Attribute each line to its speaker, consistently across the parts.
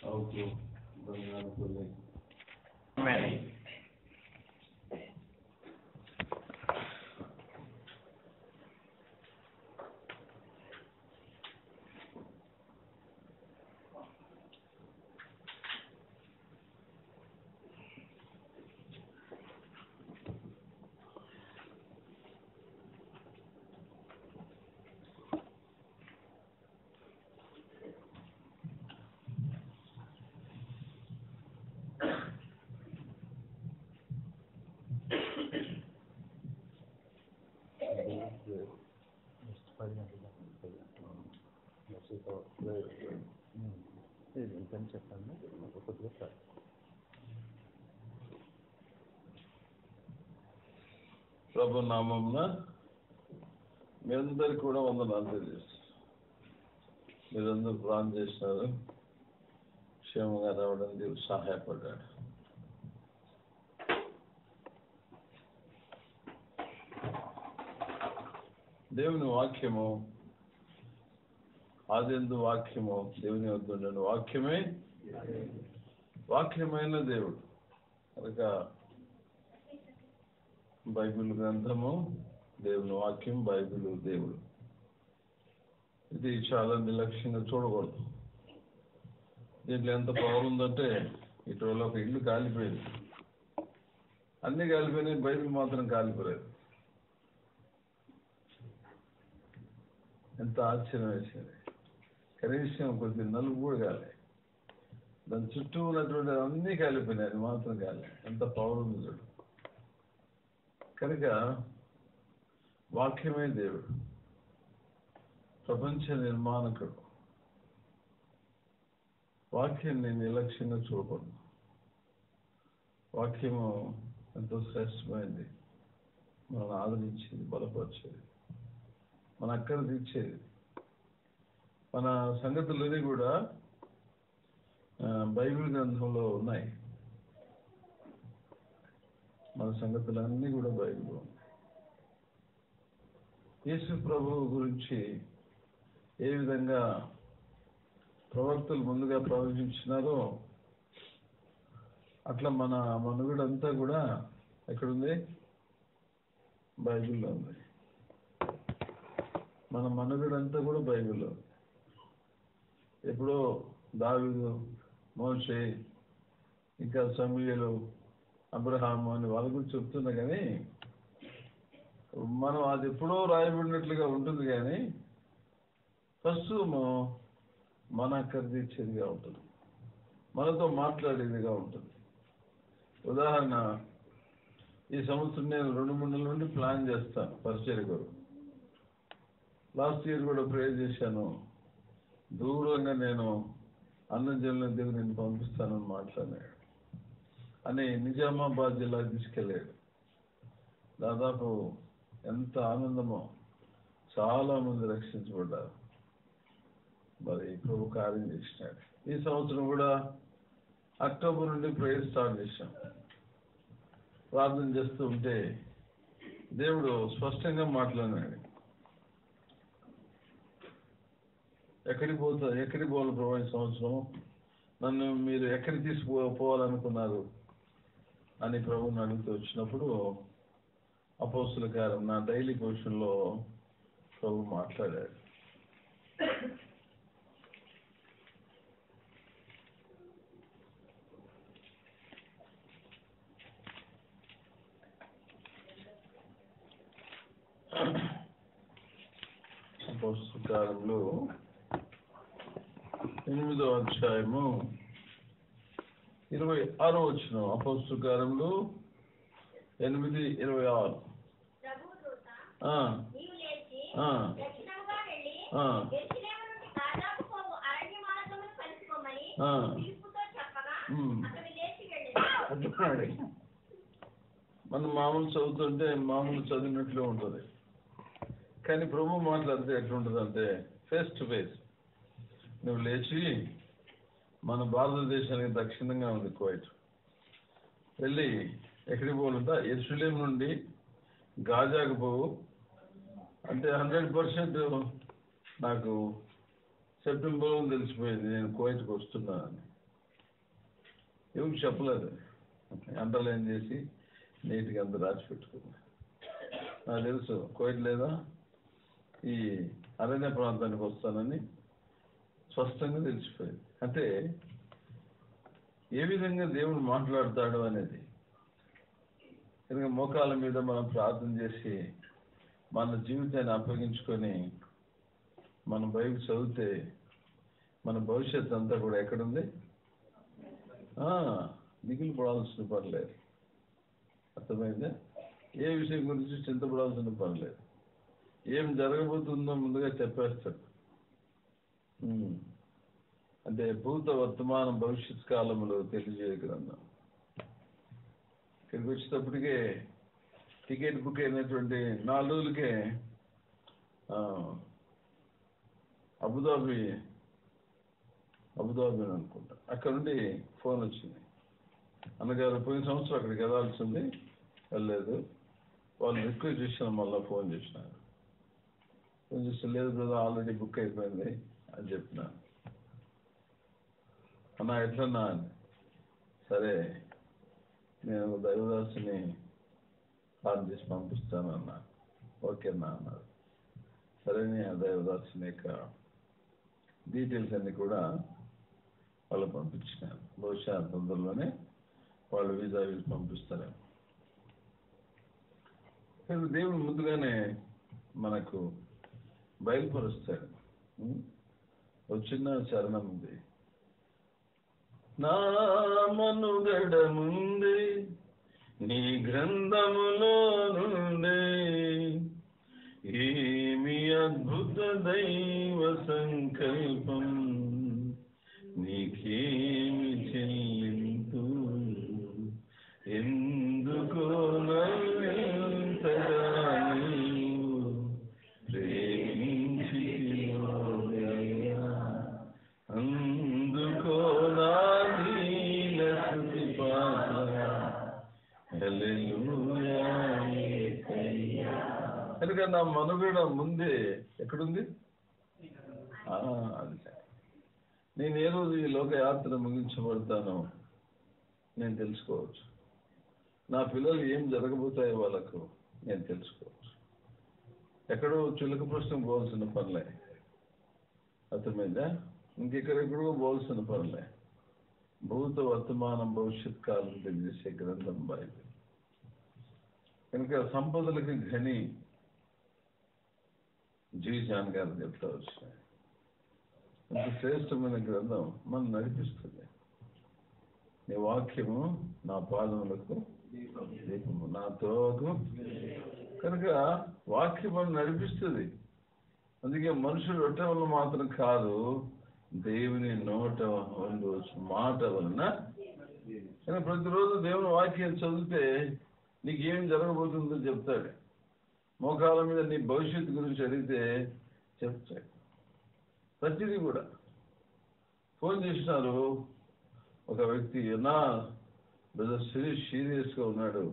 Speaker 1: auto Amen. ప్రభు నామమున మీ అందరికి కూడా వందనాలు తెలియజేస్తారు. మీరందరూ ప్రార్థన చేసినారు, క్షేమంగా రావడానికి దేవుడు సహాయపడ్డాడు. దేవుని వాక్యము ఆదియందు వాక్యము దేవుని వద్ద ఉండను వాక్యమే వాక్యమైన దేవుడు కనుక బైబిల్ గ్రంథము దేవుని వాక్యం, బైబిల్ దేవుడు. ఇది చాలా నిర్లక్ష్యంగా చూడకూడదు. దీంట్లో ఎంత పవర్ ఉందంటే ఇటీవల ఒక ఇల్లు కాలిపోయింది, అన్నీ కాలిపోయినాయి, బైబిల్ మాత్రం కాలిపోలేదు. ఎంత ఆశ్చర్యం వేసింది. కనీసం కొద్ది నలుగు కూడా కాలే, దాని చుట్టూ ఉన్నటువంటి అన్నీ కాలిపోయినాయి, అది మాత్రం కాలే. ఎంత పవర్ ఉంది చూడు. కనుక వాక్యమే దేవుడు, ప్రపంచ నిర్మాణకుడు. వాక్యాన్ని నిర్లక్ష్యంగా చూడకూడదు. వాక్యము ఎంతో శ్రేష్టమైంది, మనల్ని ఆదరించేది, బలపరిచేది, మన అక్కర తీర్చేది. మన సంగతులన్నీ కూడా బైబిల్ గ్రంథంలో ఉన్నాయి. మన సంగతులన్నీ కూడా బైబిల్లో ఉన్నాయి. యేసు ప్రభువు గురించి ఏ విధంగా ప్రవక్తలు ముందుగా ప్రవచించినారో అట్లా మన మనుగడంతా కూడా ఎక్కడుంది? బైబిల్లో ఉంది. మన మనుగడంతా కూడా బైబిల్లో. ఎప్పుడో దావీదు, మోషే, ఇంకా సమూయేలు, అబ్రహాము అని వాళ్ళ గురించి చెప్తున్నా, కానీ మనం అది ఎప్పుడో రాయబడినట్లుగా ఉంటుంది, కానీ ప్రస్తుతము మన అక్కర తీర్చేదిగా ఉంటుంది, మనతో మాట్లాడేదిగా ఉంటుంది. ఉదాహరణ, ఈ సంవత్సరం నేను 2-3 నెలల నుండి ప్లాన్ చేస్తాను పరిచర్య కొరకు. లాస్ట్ ఇయర్ కూడా ప్రేయర్ చేశాను, దూరంగా నేను అన్నజనుల దగ్గర నేను పంపిస్తానని మాట్లాడాడు అని నిజామాబాద్ జిల్లాకు తీసుకెళ్ళాడు. దాదాపు ఎంత ఆనందమో, చాలా మంది రక్షించబడ్డారు. మరి ప్రభు కార్యం చేసినాడు. ఈ సంవత్సరం కూడా అక్టోబర్ నుండి ప్రేయర్ స్టార్ట్ చేశాం. ప్రార్థన చేస్తూ ఉంటే దేవుడు స్పష్టంగా మాట్లాడినాడు. ఎక్కడికి పోవాలి ప్రభు ఈ సంవత్సరం, నన్ను మీరు ఎక్కడికి తీసుకుపోవాలనుకున్నారు అని ప్రభుని అడుగుతూ వచ్చినప్పుడు అపోస్తుల కార్యం నా డైలీ క్వశ్చన్లో ప్రభు మాట్లాడాడు. అపోస్తుల కార్యంలో 8వ అధ్యాయము 26వ వచనం. అపోస్తుల కార్యములు 8:26. మనం మామూలు చదువుతుంటే మామూలు చదివినట్లే ఉంటుంది, కానీ ప్రభు మాట్లాడితే ఎట్లుంటుంది అంటే ఫేస్ టు ఫేస్. నువ్వు లేచి, మన భారతదేశానికి దక్షిణంగా ఉంది కువైట్, వెళ్ళి ఎక్కడికి పోవాలంట? యెరూషలేము నుండి గాజాకు పోవు అంటే 100% నాకు సెప్టెంబర్లో తెలిసిపోయింది నేను కువైట్కి వస్తున్నానని. ఎవరికి చెప్పలేదు, అండర్లైన్ చేసి నీట్గా అంత రాసి పెట్టుకుంది. నాకు తెలుసు కోయిట్ లేదా ఈ అరణ్య ప్రాంతానికి వస్తానని స్పష్టంగా తెలిసిపోయింది. అంటే ఏ విధంగా దేవుడు మాట్లాడతాడు అనేది. కనుక మోకాళ్ళ మీద మనం ప్రార్థన చేసి మన జీవితాన్ని అప్పగించుకొని మనం బైబిల్ చదివితే మన భవిష్యత్తు అంతా కూడా ఎక్కడుంది? మిగిలి పడాల్సిన పర్లేదు. అర్థమైందా? ఏ విషయం గురించి చింతపడాల్సిన పర్లేదు. ఏం జరగబోతుందో ముందుగా చెప్పేస్తాడు. అంటే భూత వర్తమానం భవిష్యత్ కాలంలో తెలియజేయ గ్రంథం. ఇక్కడికి వచ్చేటప్పటికే టికెట్ బుక్ అయినటువంటి 4 రోజులకే అబుదాబి అనుకుంటా, అక్కడ నుండి ఫోన్ వచ్చింది. అన్నగారు పోయిన సంవత్సరం అక్కడికి వెళ్ళాల్సింది, వెళ్ళలేదు. వాళ్ళు రిక్వెస్ట్ చేసిన మళ్ళీ ఫోన్ చేసినారు. ఫోన్ చేస్తే లేదు బ్రదర్ ఆల్రెడీ బుక్ అయిపోయింది అని చెప్పినాను. అన్నా ఎట్లన్నా అని. సరే నేను దైవదాసుని కాల్ చేసి పంపిస్తాను అన్నా. ఓకేనా అన్నారు. సరే నేను దైవదాసుని యొక్క డీటెయిల్స్ అన్నీ కూడా వాళ్ళు పంపించినాను. బహుశా తొందరలోనే వాళ్ళు వీసా పంపిస్తారేమో. దేవుడు ముందుగానే మనకు బయలుపరుస్తాడు. ఒక చిన్న చరణం ఉంది. నా మనుగడ ముందే నీ గ్రంథములో నుండే ఏమి అద్భుత దైవ సంకల్పం, నీకేమి చెల్లింపు, ఎందుకో నవ్వింతగా నీవు ప్రేమించితివోదయ్యా, అందుకో నా దీన స్తుతి పాత్ర, హల్లెలూయా యేసయ్యా. కనుక నా మనుగడ ముందే ఎక్కడుంది? అది నేను ఏ రోజు ఈ లోకయాత్ర ముగించబడతానో నేను తెలుసుకోవచ్చు. నా పిల్లలు ఏం జరగబోతాయో వాళ్ళకు నేను తెలుసుకోవచ్చు. ఎక్కడో చిలుక ప్రశ్న పోవాల్సిన పనులే. అర్థమైందా? ఇంకెక్కడెక్కడో పోవాల్సిన పనులే. భూత వర్తమానం భవిష్యత్ కాలం తెలియజేసే గ్రంథం బైబిల్. కనుక సంపదలకి ఘని జీవితాన్ గారు చెప్తా వచ్చినాయి. అంత శ్రేష్టమైన గ్రంథం మనం నడిపిస్తుంది. నీ వాక్యము నా పాదములకు దీపము, నా త్రోవకు. కనుక వాక్యం మనం నడిపిస్తుంది. అందుకే మనుషులు రొట్టె వల్ల మాత్రం కాదు, దేవుని నోట మాట వలన. కానీ ప్రతిరోజు దేవుని వాక్యం చదివితే నీకు ఏం జరగబోతుందో చెప్తాడు. మోకాళ్ళ మీద నీ భవిష్యత్తు గురించి అడిగితే చెప్తాడు. ప్రతిదీ కూడా. ఫోన్ చేసినారు ఒక వ్యక్తి, నా బ్రదర్ సీరియస్గా ఉన్నాడు,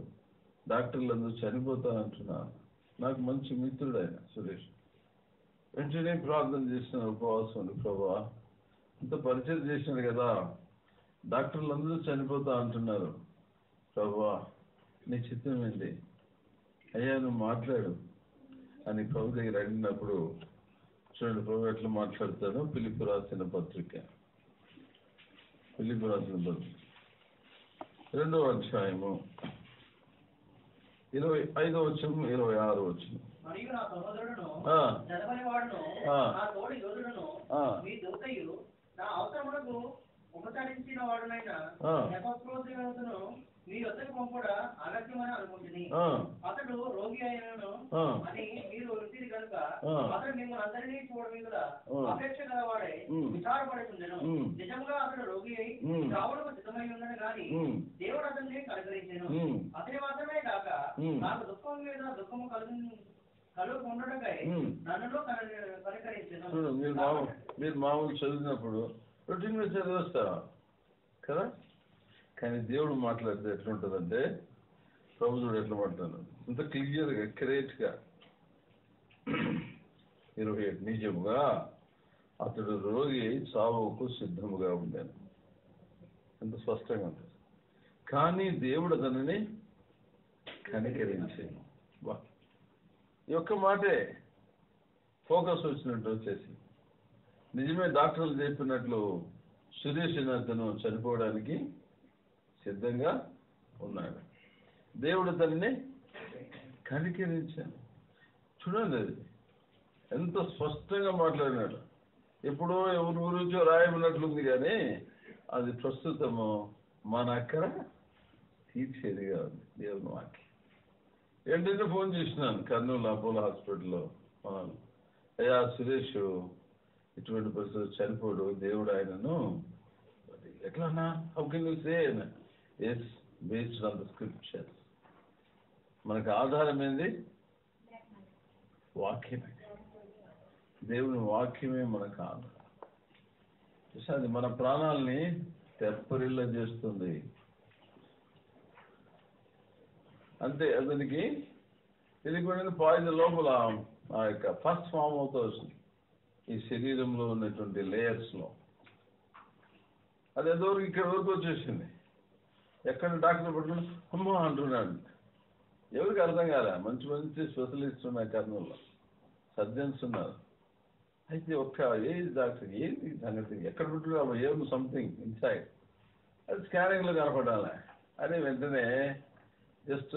Speaker 1: డాక్టర్లు అందరూ చనిపోతా అంటున్నారు. నాకు మంచి మిత్రుడు ఆయన సురేష్. వెంటనే ప్రార్థన చేసిన ఉపవాసం ఉంది. ప్రభా అంత పరిచయం చేసినాడు కదా, డాక్టర్లు అందరూ చనిపోతా అంటున్నారు. ప్రభా నీ చిత్తం ఏంటి అయ్యా, నువ్వు మాట్లాడు అని ప్రభు దగ్గర అడిగినప్పుడు చూడండి ప్రభు ఎట్లా మాట్లాడతాడు. ఫిలిప్పీ రాసిన పత్రిక 2వ అధ్యాయము 25వ వచనం 26వ వచనం.
Speaker 2: మరియు నా సహోదరుడును చదవని వాడును నా తోడి యోధుడును మీ దూతయు నా అవసరములకు ఉపచరించిన వాడునైన ఎపఫ్రోదితును మీ వద్దకు పంపుడా అగత్యమని అనుకుంటుని. అతడు రోగి అయినను అని మీరు వృత్తిది కనుక అతడు మిమ్మల్ని అందరినీ చూడమిందుల అపేక్ష గలవాడై విచారపడుతుండెను. నిజంగా అతడు రోగి అయి చావులకు సిద్ధమై ఉందని గాని దేవుడు అతన్ని కనుగరించెను. అతని మాత్రమే కాక నాకు దుఃఖం మీద దుఃఖము కలుగుకుండటకై నన్నులో కనికరించెను.
Speaker 1: మీరు మామూలు చదివినప్పుడు రొటీన్ గా చదివేస్తారా కదా, కానీ దేవుడు మాట్లాడితే ఎట్లుంటుందంటే ప్రభుత్వుడు ఎట్లా మాట్లాడు ఇంత క్లియర్గా ఎక్యురేట్గా 27 నిజముగా అతడు రోగి చావుకు సిద్ధముగా ఉండాను. ఎంత స్పష్టంగా ఉంటుంది. కానీ దేవుడు అతనిని కనికరించాను. వా, ఈ ఒక్క మాటే ఫోకస్ వచ్చినట్టు వచ్చేసి, నిజమే డాక్టర్లు చెప్పినట్లు సురేష్ అతను చనిపోవడానికి సిద్ధంగా ఉన్నాడు. దేవుడు అతనిని కనికరించాను. చూడండి, అది ఎంత స్పష్టంగా మాట్లాడినాడు. ఎప్పుడో ఎవరి గురించో రాయబడినట్లుంది, కానీ అది ప్రస్తుతము మన అక్కడ తీర్చేదిగా ఉంది దేవుని వాక్యం. ఏంటంటే ఫోన్ చేసినాను కర్నూలు అపోలో హాస్పిటల్లో, అయ్యా సురేష్ ఇటువంటి పరిస్థితి చనిపోడు, దేవుడు ఆయనను ఎట్లన్నా how can you say yes based on the scriptures. మనకు ఆధారం ఏంది? వాక్యమే. దేవుని వాక్యమే మనకు ఆధారం. అది మన ప్రాణాలని తెప్పరిల్ల చేస్తుంది. అంతే, అతనికి తెలియకుండా పాయిజన్ లోపల ఆ యొక్క ఫస్ట్ ఫామ్ అవుతూ వస్తుంది ఈ శరీరంలో ఉన్నటువంటి లేయర్స్లో. అది ఎంతవరకు ఇక్కడ వరకు వచ్చేసింది. ఎక్కడ డాక్టర్ పట్టుకుని అమ్మ అంటున్నాడు. ఎవరికి అర్థం కాలే. మంచి మంచి స్పెషలిస్ట్ ఉన్నాయి కర్నూలులో, సర్జన్స్ ఉన్నారు. అయితే ఒక్క ఏజ్ డాక్టర్ ఏంటి సంగతి, ఎక్కడ పెట్టుకున్నా ఏం సంథింగ్ ఇన్సైడ్, అది స్కానింగ్లో కనపడాలి. అని వెంటనే జస్ట్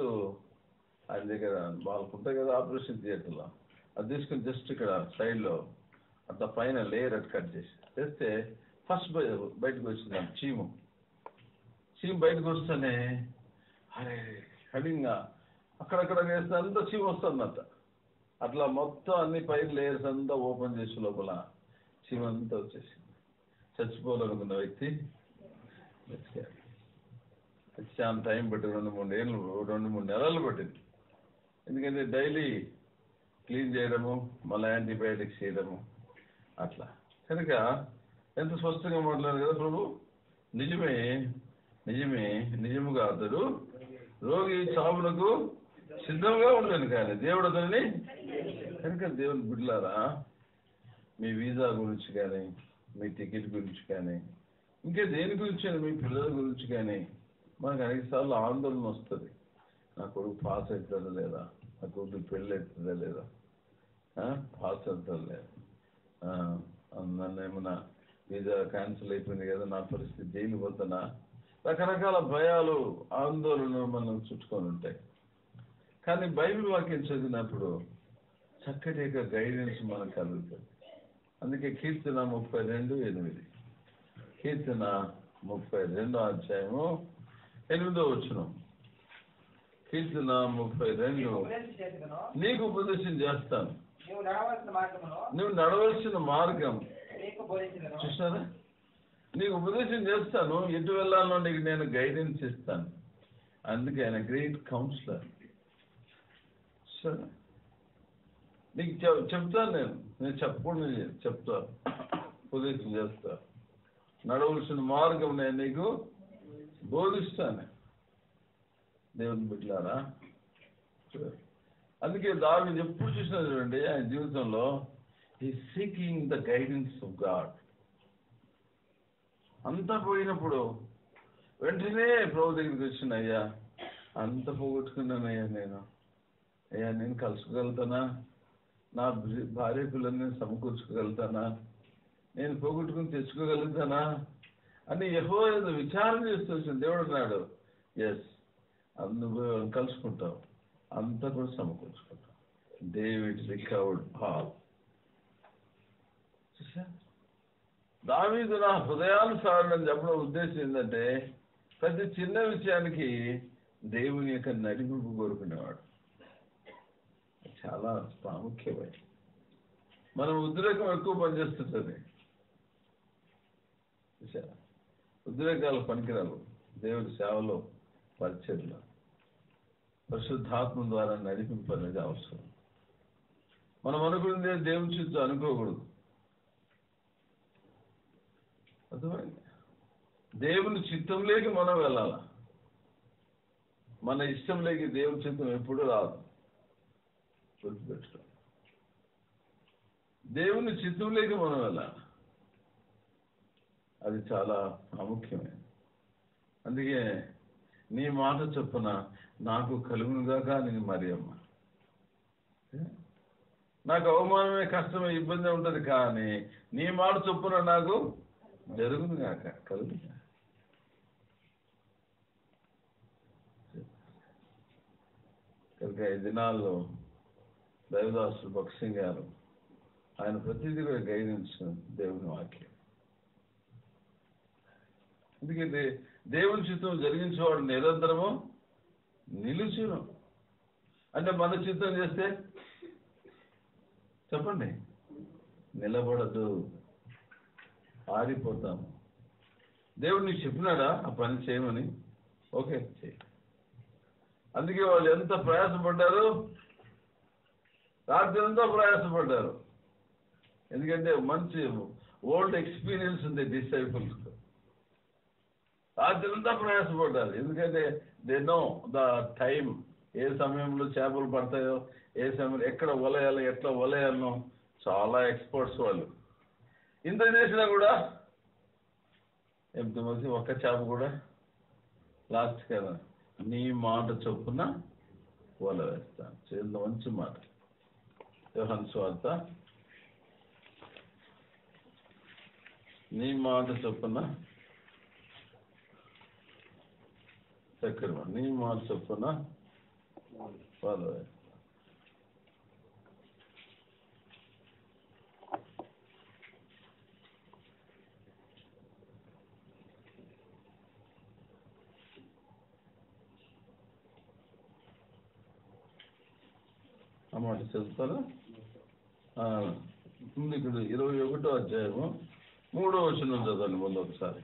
Speaker 1: ఆయన దగ్గర వాళ్ళకు ఉంటాయి కదా ఆపరేషన్ థియేటర్లో, అది తీసుకుని జస్ట్ ఇక్కడ సైడ్లో అంత పైన లేయర్ అటు కట్ చేస్తే ఫస్ట్ బయటకు వచ్చింది చీము బయటకు వస్తేనే అరే హడింగా అక్కడక్కడ వేస్తే అంతా చీము వస్తుందంట. అట్లా మొత్తం అన్ని పైన లేయర్స్ అంతా ఓపెన్ చేసి లోపల చీమ అంతా వచ్చేసింది. చచ్చిపోవాలనుకున్న వ్యక్తి చచ్చిపోయాడు. చాలా టైం పట్టింది, 2-3 నెలలు పట్టింది. ఎందుకంటే డైలీ క్లీన్ చేయడము, మళ్ళీ యాంటీబయాటిక్స్ చేయడము అట్లా. కనుక ఎంత స్పష్టంగా మాట్లాడారు కదా ప్రభు. నిజముగా అతడు రోగి చావులకు సిద్ధంగా ఉండను, కానీ దేవుడు అతనిని. కనుక దేవుని బిడ్డలారా, మీ వీసా గురించి కానీ, మీ టికెట్ గురించి కానీ, ఇంకా దేని గురించి, మీ పిల్లల గురించి కానీ మనకు అనేకసార్లు ఆందోళన వస్తుంది. నా కొడుకు పాస్ అవుతుందా లేదా, నా కొడుకు పెళ్ళి అవుతుందా లేదా, పాస్ అవుతుందా లేదా, నన్ను ఏమన్నా వీసా క్యాన్సిల్ అయిపోయింది కదా, నా పరిస్థితి జైలు పోతున్నా, రకరకాల భయాలు ఆందోళనలు మనం చుట్టుకొని ఉంటాయి. కానీ బైబిల్ వాక్యం చదివినప్పుడు చక్కటి యొక్క గైడెన్స్ మనకు కలుగుతుంది. అందుకే కీర్తన 32:8, కీర్తన 32:8, కీర్తన 32, నీకు ఉపదేశం చేస్తాను, నువ్వు నడవలసిన మార్గం చూసారా, నీకు ఉపదేశం చేస్తాను, ఎటు వెళ్ళాలో నీకు నేను గైడెన్స్ ఇస్తాను. అందుకే ఆయన గ్రేట్ కౌన్సిలర్. సరే, నీకు చెప్తాను, నేను చెప్పకుండా చెప్తాను, ఉపదేశం చేస్తాను, నడవలసిన మార్గం నేను నీకు బోధిస్తాను. దేవుని బిడ్డలారా, అందుకే దావీదు ఎప్పుడు చూసినా చూడండి ఆయన జీవితంలో he seeking the guidance of God. అంతా పోయినప్పుడు వెంటనే ప్రభు దగ్గరికి వచ్చిన, అయ్యా అంత పోగొట్టుకున్నానయ్యా, నేను కలుసుకోగలుగుతానా, నా భార్య పిల్లల్ని సమకూర్చుకోగలుగుతానా, నేను పోగొట్టుకుని తెచ్చుకోగలుగుతానా అని యెహోవా విచారణ చేస్తూ వచ్చిన దేవుడు అన్నాడు, ఎస్, నువ్వు కలుసుకుంటావు, అంతా కూడా సమకూర్చుకుంటావు. David recovered all. దావీదు నా హృదయానుసారం చెప్పడం ఉద్దేశం ఏంటంటే, ప్రతి చిన్న విషయానికి దేవుని యొక్క నడిపింపు కోరుకునేవాడు. చాలా ప్రాముఖ్యమైన. మనం ఉద్రేకం ఎక్కువ పనిచేస్తుంటుంది. ఉద్రేకాలు పనికిరాలు. దేవుడి సేవలో, పరిచర్యలో పరిశుద్ధాత్మ ద్వారా నడిపింపు అనేది అవసరం. మనం అనుకున్నదే దేవుని చుట్టూ అనుకోకూడదు. అర్థమైంది? దేవుని చిత్తంలోకి మనం వెళ్ళాలా. మన ఇష్టంలోకి దేవుని చిత్తం ఎప్పుడూ రాదు. గుర్తుపెట్టుకో, దేవుని చిత్తంలోకి మనం వెళ్ళాలి. అది చాలా ప్రాముఖ్యమైనది. అందుకే నీ మాట చొప్పున నాకు కలుగునుగాక అని మరియమ్మ. నాకు అవమానమే, కష్టమే, ఇబ్బంది ఉంటుంది, కానీ నీ మాట చొప్పున నాకు జరుగునుగాక, కలుగునుగాక. కనుక ఈ దినాల్లో దైవదాసులు భక్సింగ్ గారు ఆయన ప్రతిదీ కూడా గైడించిన దేవుని వాక్యం. ఎందుకంటే దేవుని చిత్తం జరిగించేవాడు నిరంతరము నిలుచును. అంటే మన చిత్తం చేస్తే చెప్పండి, నిలబడదు, ఆరిపోతాము. దేవుడు నీకు చెప్పినాడా ఆ పని చేయమని? ఓకే, చేయి. అందుకే వాళ్ళు ఎంత ప్రయాసపడ్డారు, రాత్రి ఎంతో ప్రయాసపడ్డారు. ఎందుకంటే మంచి ఓల్డ్ ఎక్స్పీరియన్స్ ఉంది డిసైపుల్స్. రాత్రి అంతా ప్రయాసపడ్డారు. ఎందుకంటే దే నో ద టైం, ఏ సమయంలో చేపలు పడతాయో, ఏ సమయంలో ఎక్కడ వలయాలో, ఎట్లా వలయాలనో చాలా ఎక్స్పర్ట్స్ వాళ్ళు. ఇంత చేసినా కూడా ఎంతమంది ఒక్క చేప కూడా లాస్ట్ కదా, నీ మాట చొప్పున వల వేస్తాను. చేతిలో మంచి మాట. యోహాను సువార్త, నీ మాట చొప్పున చక్కెర, నీ మాట చొప్పున వల వేస్తాను. అన్నమాట చదువుతారా? ముందు ఇక్కడ 21వ అధ్యాయము 3వ వచనం చదవండి ముందు ఒకసారి.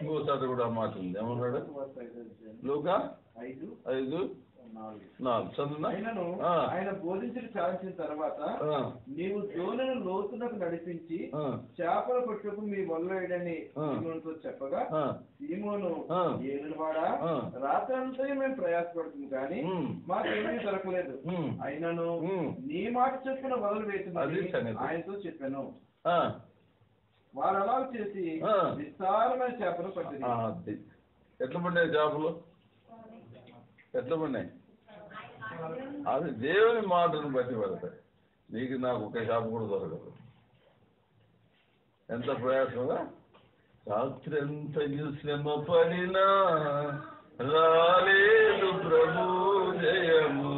Speaker 1: ఇంకోసారి కూడా మాట ఉంది, ఏమన్నాడు? లూకా 5:4 చదువునా?
Speaker 3: ఆయన బోధించి చాలించిన తర్వాత నీవు దోణిని లోతునకు నడిపించి చేపల పట్టుకు మీ వలవేయడని సీమోనుతో చెప్పగా, సీమోను, ఏలినవాడా, రాత్రంతా మేము ప్రయాసపడుతుంది కానీ మాకేమీ దొరకలేదు, అయినను నీ మాట చెప్పిన వలలు వేసింది ఆయనతో చెప్పాను. వారు అలా చేసి విస్తారమైన చేపలు పట్టింది.
Speaker 1: ఎట్లా పడినాయి చేపలు? ఎట్లా పడినాయి? అది దేవుని మాటను బట్టి పడతాయి. నీకు నాకు ఒక చేప కూడా దొరకదు. ఎంత ప్రయాసంగా, రాత్రి ఎంత శ్రమ పడినా రాలేదు ప్రభు జయము,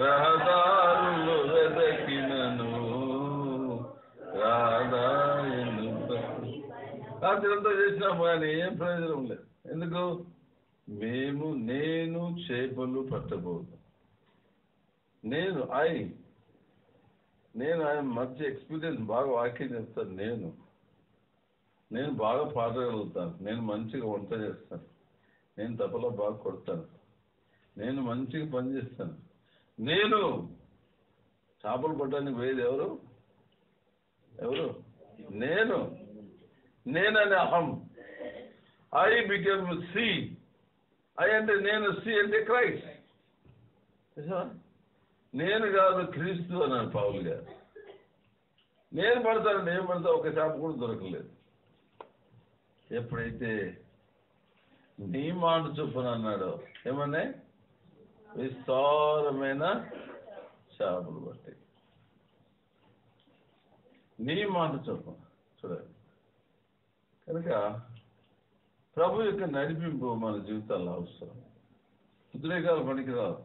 Speaker 1: రహదారులు వెదకినను రాదాయను. రాత్రి అంతా చేసినా కానీ ఏం ప్రయోజనం లేదు. ఎందుకు? నేను చేపలు పట్టబోదు. నేను ఆయన మంచి ఎక్స్పీరియన్స్, బాగా వాక్యం చేస్తాను. నేను బాగా పాడగలుగుతాను. నేను మంచిగా వంట చేస్తాను. నేను తపలో బాగా కొడతాను. నేను మంచిగా పని చేస్తాను. నేను చేపలు పట్టడానికి పోయేది ఎవరు? నేననే అహం. I become C. ఐ అంటే నేను, సి అంటే క్రైస్ట్. నేను కాదు క్రీస్తు అన్నాను పౌలు గారు. నేను పడతానండి, ఏం పడతా, ఒక చేప కూడా దొరకలేదు. ఎప్పుడైతే నీ మాట చొప్పున అన్నాడో, ఏమన్నా విస్తారమైన చేపలు పట్టాయి. నీ మాట చొప్పున. చూడండి, కనుక ప్రభు యొక్క నడిపింపు మన జీవితాల్లో అవసరం. ఉద్రేకాలు పనికిరావు.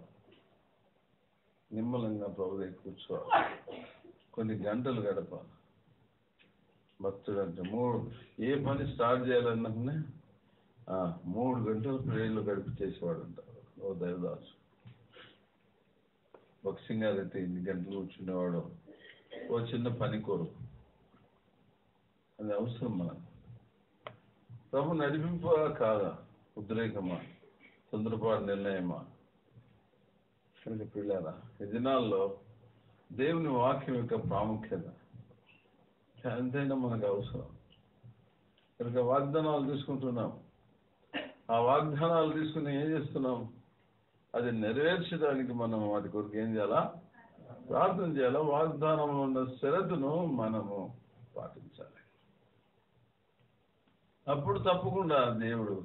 Speaker 1: నిమ్మలంగా ప్రభు దగ్గర కూర్చోవాలి. కొన్ని గంటలు గడపాలి. భక్తుడు అంటే ఏ పని స్టార్ట్ చేయాలన్నా 3 గంటలు ప్రేయర్లు గడిపి చేసేవాడు అంటారు. ఓ దైవదాసు భక్సింగ్ గారు అయితే 8 గంటలు కూర్చునేవాడు. ఓ చిన్న పని కొరకు అది అవసరం మనకు. ప్రభు నడిపింప కాదా, ఉద్రేకమా, తొందరపాటు నిర్ణయమా? కనుక పిల్లారా, ఈ దినాల్లో దేవుని వాక్యం యొక్క ప్రాముఖ్యత ఎంతైనా మనకు అవసరం. కనుక వాగ్దానాలు తీసుకుంటున్నాం. ఆ వాగ్దానాలు తీసుకుని ఏం చేస్తున్నాం? అది నెరవేర్చడానికి మనం వాటి కొరకు ఏం చేయాలా? ప్రార్థన చేయాలా. వాగ్దానంలో ఉన్న స్థిరతను మనము పాటించాలి. అప్పుడు తప్పకుండా దేవుడు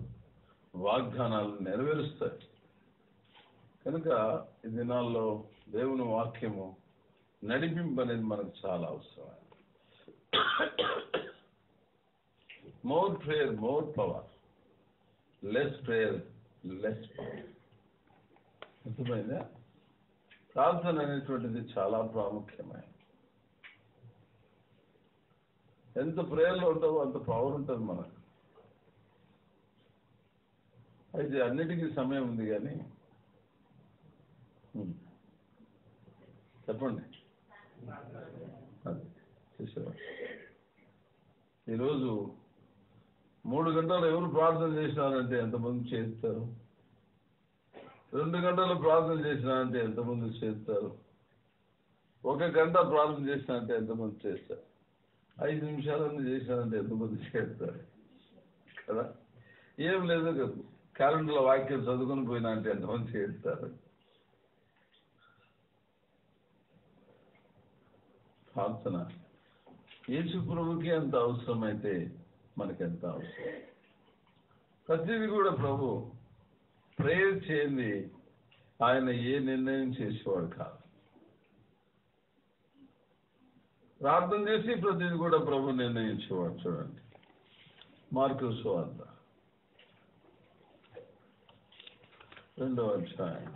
Speaker 1: వాగ్దానాలు నెరవేరుస్తాడు. కనుక ఈ దినాల్లో దేవుని వాక్యము నడిపింపు అనేది మనకు చాలా అవసరం. More prayer more power, less prayer less power. అర్థమైందా? ప్రార్థన అనేటువంటిది చాలా ప్రాముఖ్యమైనది. ఎంత ప్రేయర్లో ఉంటావో అంత పవర్ ఉంటుంది మనకు. అయితే అన్నిటికీ సమయం ఉంది, కానీ చెప్పండి. అది చూసావా, ఈరోజు 3 గంటలు ఎవరు ప్రార్థన చేసినారంటే ఎంతమంది చేస్తారు? 2 గంటలు ప్రార్థన చేసినారంటే ఎంతమంది చేస్తారు? 1 గంట ప్రార్థన చేసినారంటే ఎంతమంది చేస్తారు? 5 నిమిషాలన్నీ చేసినారంటే ఎంతమంది చేస్తారు కదా? ఏం లేదు కదా, క్యాలెండర్లో వాక్యం చదువుకొని పోయినా అంటే ఎంతమంది చేస్తారు? ప్రార్థన యేసు ప్రభుకి ఎంత అవసరమైతే మనకెంత అవసరం. ప్రతిదీ కూడా ప్రభు ప్రేయర్ చేయండి, ఆయన ఏ నిర్ణయం చేసేవాడు కాదు. ప్రార్థన చేసి ప్రతిదీ కూడా ప్రభు నిర్ణయించేవాడు. చూడండి, మార్కు సువార్త 2వ అధ్యాయం.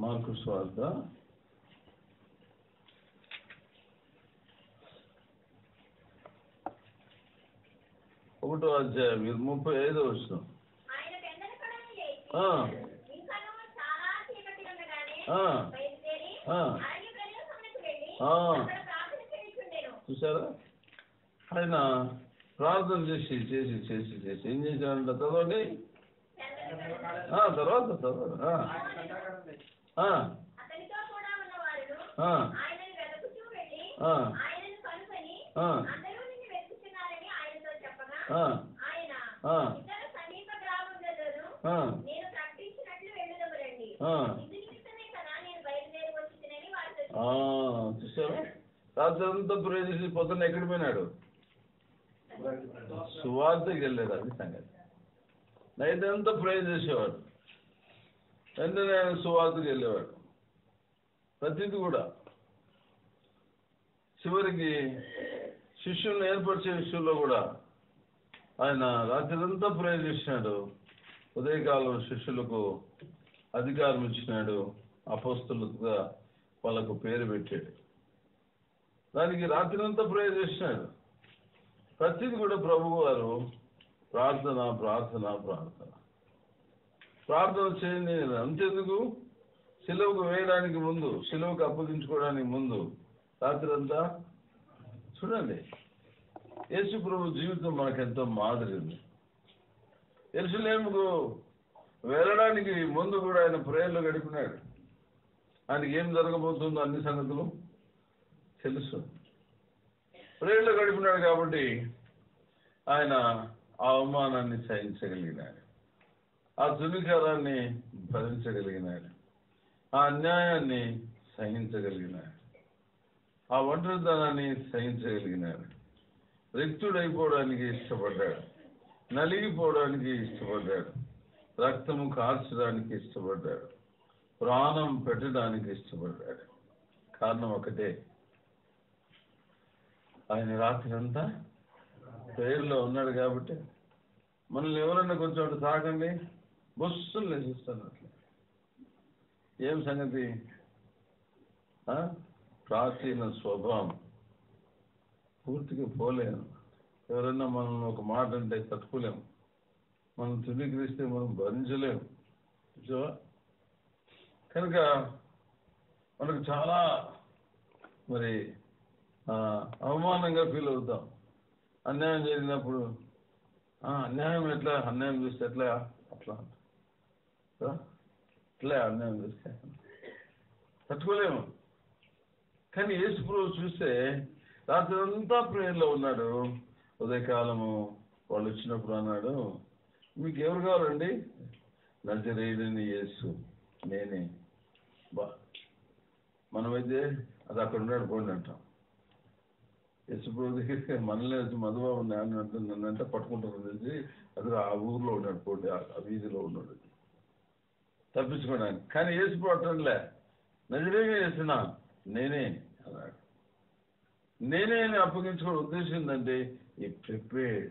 Speaker 1: మార్కు సువార్త 1వ అధ్యాయం 35వ వచనం. చూసారా, ఆయన ప్రార్థన చేసి చేసి చేసి చేసి ఏం చేశాడంట? చదవండి. తర్వాత చూసారా, రాత్రంతా ప్రే చేసి పొద్దున్న ఎక్కడికి పోయినాడు? సువార్తకి వెళ్ళాడు. అది సంగతి. నైట్ అంతా ప్రే చేసేవాడు, వెంటనే ఆయన సువార్తకి వెళ్ళేవాడు. ప్రతిదీ కూడా చివరికి శిష్యులను ఏర్పరిచే విషయంలో కూడా ఆయన రాత్రంతా ప్రే చేసినాడు. ఉదయకాలం శిష్యులకు అధికారం ఇచ్చినాడు, అపోస్తలుగా వాళ్ళకు పేరు పెట్టాడు. దానికి రాత్రంతా ప్రే చేసినాడు. ప్రతిదీ కూడా ప్రభువు వారు ప్రార్థన ప్రార్థన ప్రార్థన ప్రార్థన చేయండి. అంతెందుకు, సిలువకు వేయడానికి ముందు, సిలువకు అప్పగించుకోవడానికి ముందు రాత్రంతా చూడండి. యేసు ప్రభు జీవితం మనకెంతో మాదిరి ఉంది. యెరూషలేముకు వెళ్ళడానికి ముందు కూడా ఆయన ప్రేయర్లో గడిపినాడు. ఆయనకి ఏం జరగబోతుందో అన్ని సంగతులు తెలుసు. ప్రేయర్లో గడిపినాడు కాబట్టి ఆయన ఆ అవమానాన్ని సహించగలిగినాడు, ఆ దుర్విచారాన్ని భరించగలిగినాడు, ఆ అన్యాయాన్ని సహించగలిగినాడు, ఆ ఒంటరితనాన్ని సహించగలిగినాడు. రిక్తుడైపోవడానికి ఇష్టపడ్డాడు, నలిగిపోవడానికి ఇష్టపడ్డాడు, రక్తము కార్చడానికి ఇష్టపడ్డాడు, ప్రాణం పెట్టడానికి ఇష్టపడ్డాడు. కారణం ఒకటే, ఆయన రాత్రి అంతా ప్రేయర్లో ఉన్నాడు కాబట్టి. మనల్ని ఎవరన్నా కొంచెం అటు తాకండి, బొస్సులు లేచిస్తాను. అట్లా ఏం సంగతి? ప్రాచీన స్వభావం పూర్తిగా పోలేము. ఎవరన్నా మనం ఒక మాట అంటే తట్టుకోలేము, మనం తునీకరిస్తే మనం భరించలేము. కనుక మనకు చాలా మరి అవమానంగా ఫీల్ అవుతాం. అన్యాయం జరిగినప్పుడు అన్యాయం ఎట్లా, అన్యాయం చూస్తే ఎట్లా, అట్లా ఎట్లా అన్యాయం చూస్తే తట్టుకోలేము. కానీ యేసు ప్రభువు చూస్తే రాత్రి అంతా ప్రేయర్లో ఉన్నాడు. ఉదయకాలము వాళ్ళు వచ్చినప్పుడు అన్నాడు, మీకు ఎవరు కావాలండి? నజరేయుడైన యేసు, నేనే. మనమైతే అది అక్కడ ఉన్నాడు పోండి అంటాం. యేసు ప్రభు దగ్గరికి మనల్ని మధుబాబు నన్నంటే పట్టుకుంటారు తెలిసి అది ఆ ఊర్లో ఉన్నాడు పోండి, ఆ వీధిలో ఉన్నాడు తప్పించుకోవడానికి. కానీ యేసు ప్రభు అట్టలే, నజరేయుడైన యేసునా నేనే అన్నాడు. నేనే అని అప్పగించుకోవడం ఉద్దేశం ఏంటంటే ఈ ప్రిపేర్డ్,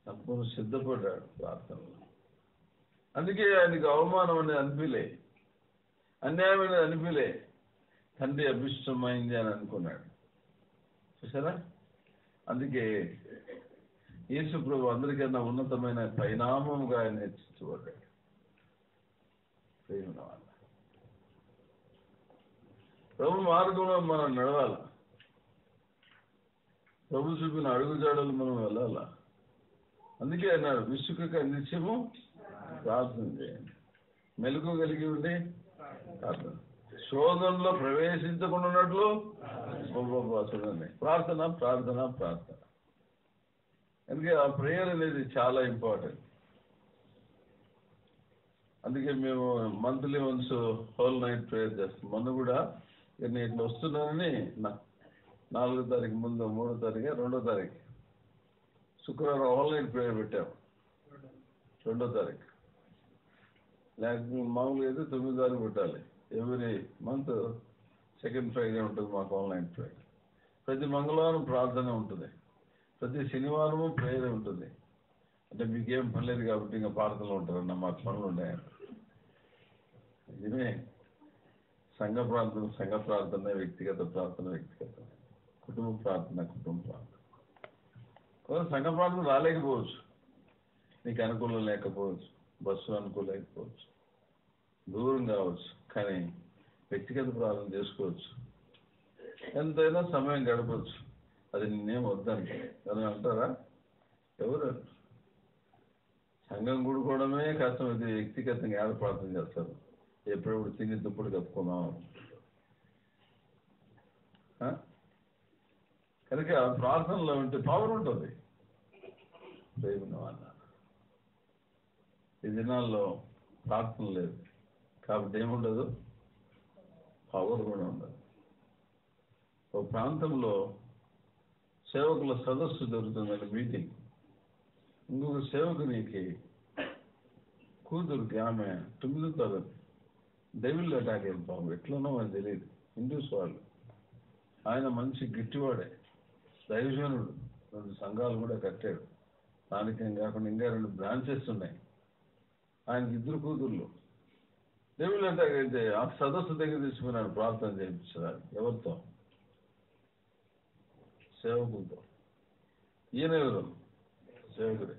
Speaker 1: సంపూర్ణ సిద్ధపడ్డాడు ప్రార్థనలో. అందుకే ఆయనకి అవమానం అనేది అనిపిలే, అన్యాయం అనేది అనిపిలే, తండ్రి అభిష్టమైంది అని అనుకున్నాడు. చూసారా? అందుకే యేసు ప్రభు అందరికన్నా ఉన్నతమైన పరిణామముగా ఆయన హెచ్చించబడ్డాడు. ప్రభు మార్గంలో మనం నడవాల, ప్రభు చూపిన అడుగుజాడలు మనం వెళ్ళాలా. అందుకే అన్నాడు, విసుకక నిత్యము ప్రార్థన చేయండి, మెలకు కలిగి ఉండి ప్రార్థన, శోధనలో ప్రవేశించకుండా ఉన్నట్లు చూడండి. ప్రార్థన ప్రార్థన ప్రార్థన. అందుకే ఆ ప్రేయర్ అనేది చాలా ఇంపార్టెంట్. అందుకే మేము monthly once whole night prayer చేస్తాం. మొన్న కూడా నేను ఇట్లా వస్తున్నానని 4వ తారీఖు ముందు, 3వ తారీఖు, 2వ తారీఖు శుక్రవారం హోల్ నైట్ ప్రేయర్ పెట్టాము. 2వ తారీఖు లేకపోతే మామూలుగా అయితే 9వ తారీఖు పెట్టాలి. ఎవ్రీ మంత్ సెకండ్ ఫ్రైడే ఉంటుంది మాకు హోల్ నైట్ ప్రేయర్. ప్రతి మంగళవారం ప్రార్థన ఉంటుంది, ప్రతి శనివారము ప్రేయర్ ఉంటుంది. అంటే మీకేం పని లేదు కాబట్టి ఇంకా ప్రార్థనలు ఉంటారన్న, మాకు పనులు ఉన్నాయంట. ఇదే సంఘ ప్రార్థన సంఘ ప్రార్థన, వ్యక్తిగత ప్రార్థన వ్యక్తిగత, కుటుంబ ప్రార్థన కుటుంబ ప్రార్థన. సంఘ ప్రార్థన రాలేకపోవచ్చు, నీకు అనుకూలం లేకపోవచ్చు, బస్సు అనుకూలం లేకపోవచ్చు, దూరం కావచ్చు, కానీ వ్యక్తిగత ప్రార్థన చేసుకోవచ్చు, ఎంతైనా సమయం గడపవచ్చు. అది నేనేం వద్దంటే అని అంటారా? ఎవరు? సంఘం కూడుకోవడమే కష్టం. ఇది వ్యక్తిగతంగా ఏడ ప్రార్థన చేస్తారు? ఎప్పుడెప్పుడు తిని దుప్పుడు కప్పుకుందాం. కనుక ప్రార్థనలో ఉంటే పవర్ ఉంటుంది. అన్న ఈ దినాల్లో ప్రార్థన లేదు కాబట్టి ఏముండదు, పవర్ కూడా ఉండదు. ఒక ప్రాంతంలో సేవకుల సదస్సు జరుగుతుందండి, మీటింగ్. ఇంకొక సేవకునికి కూతురికి, ఆమె 9వ తరగతి, డెవిల్ అటాక్ అయింది. పాపం ఎట్లనో అని తెలియదు. హిందూస్ వాళ్ళు. ఆయన మంచి గిట్టివాడే, దైవజనుడు, 2 సంఘాలు కూడా కట్టాడు. స్థానికం కాకుండా ఇంకా 2 బ్రాంచెస్ ఉన్నాయి. ఆయనకి 2 కూతుర్లు. డెవిల్ అటాక్ అయితే ఆ సదస్సు దగ్గర తీసుకున్నాడు ప్రార్థన చేయించడానికి. ఎవరితో? సేవకులతో. ఈయన ఎవరు? సేవకుడే.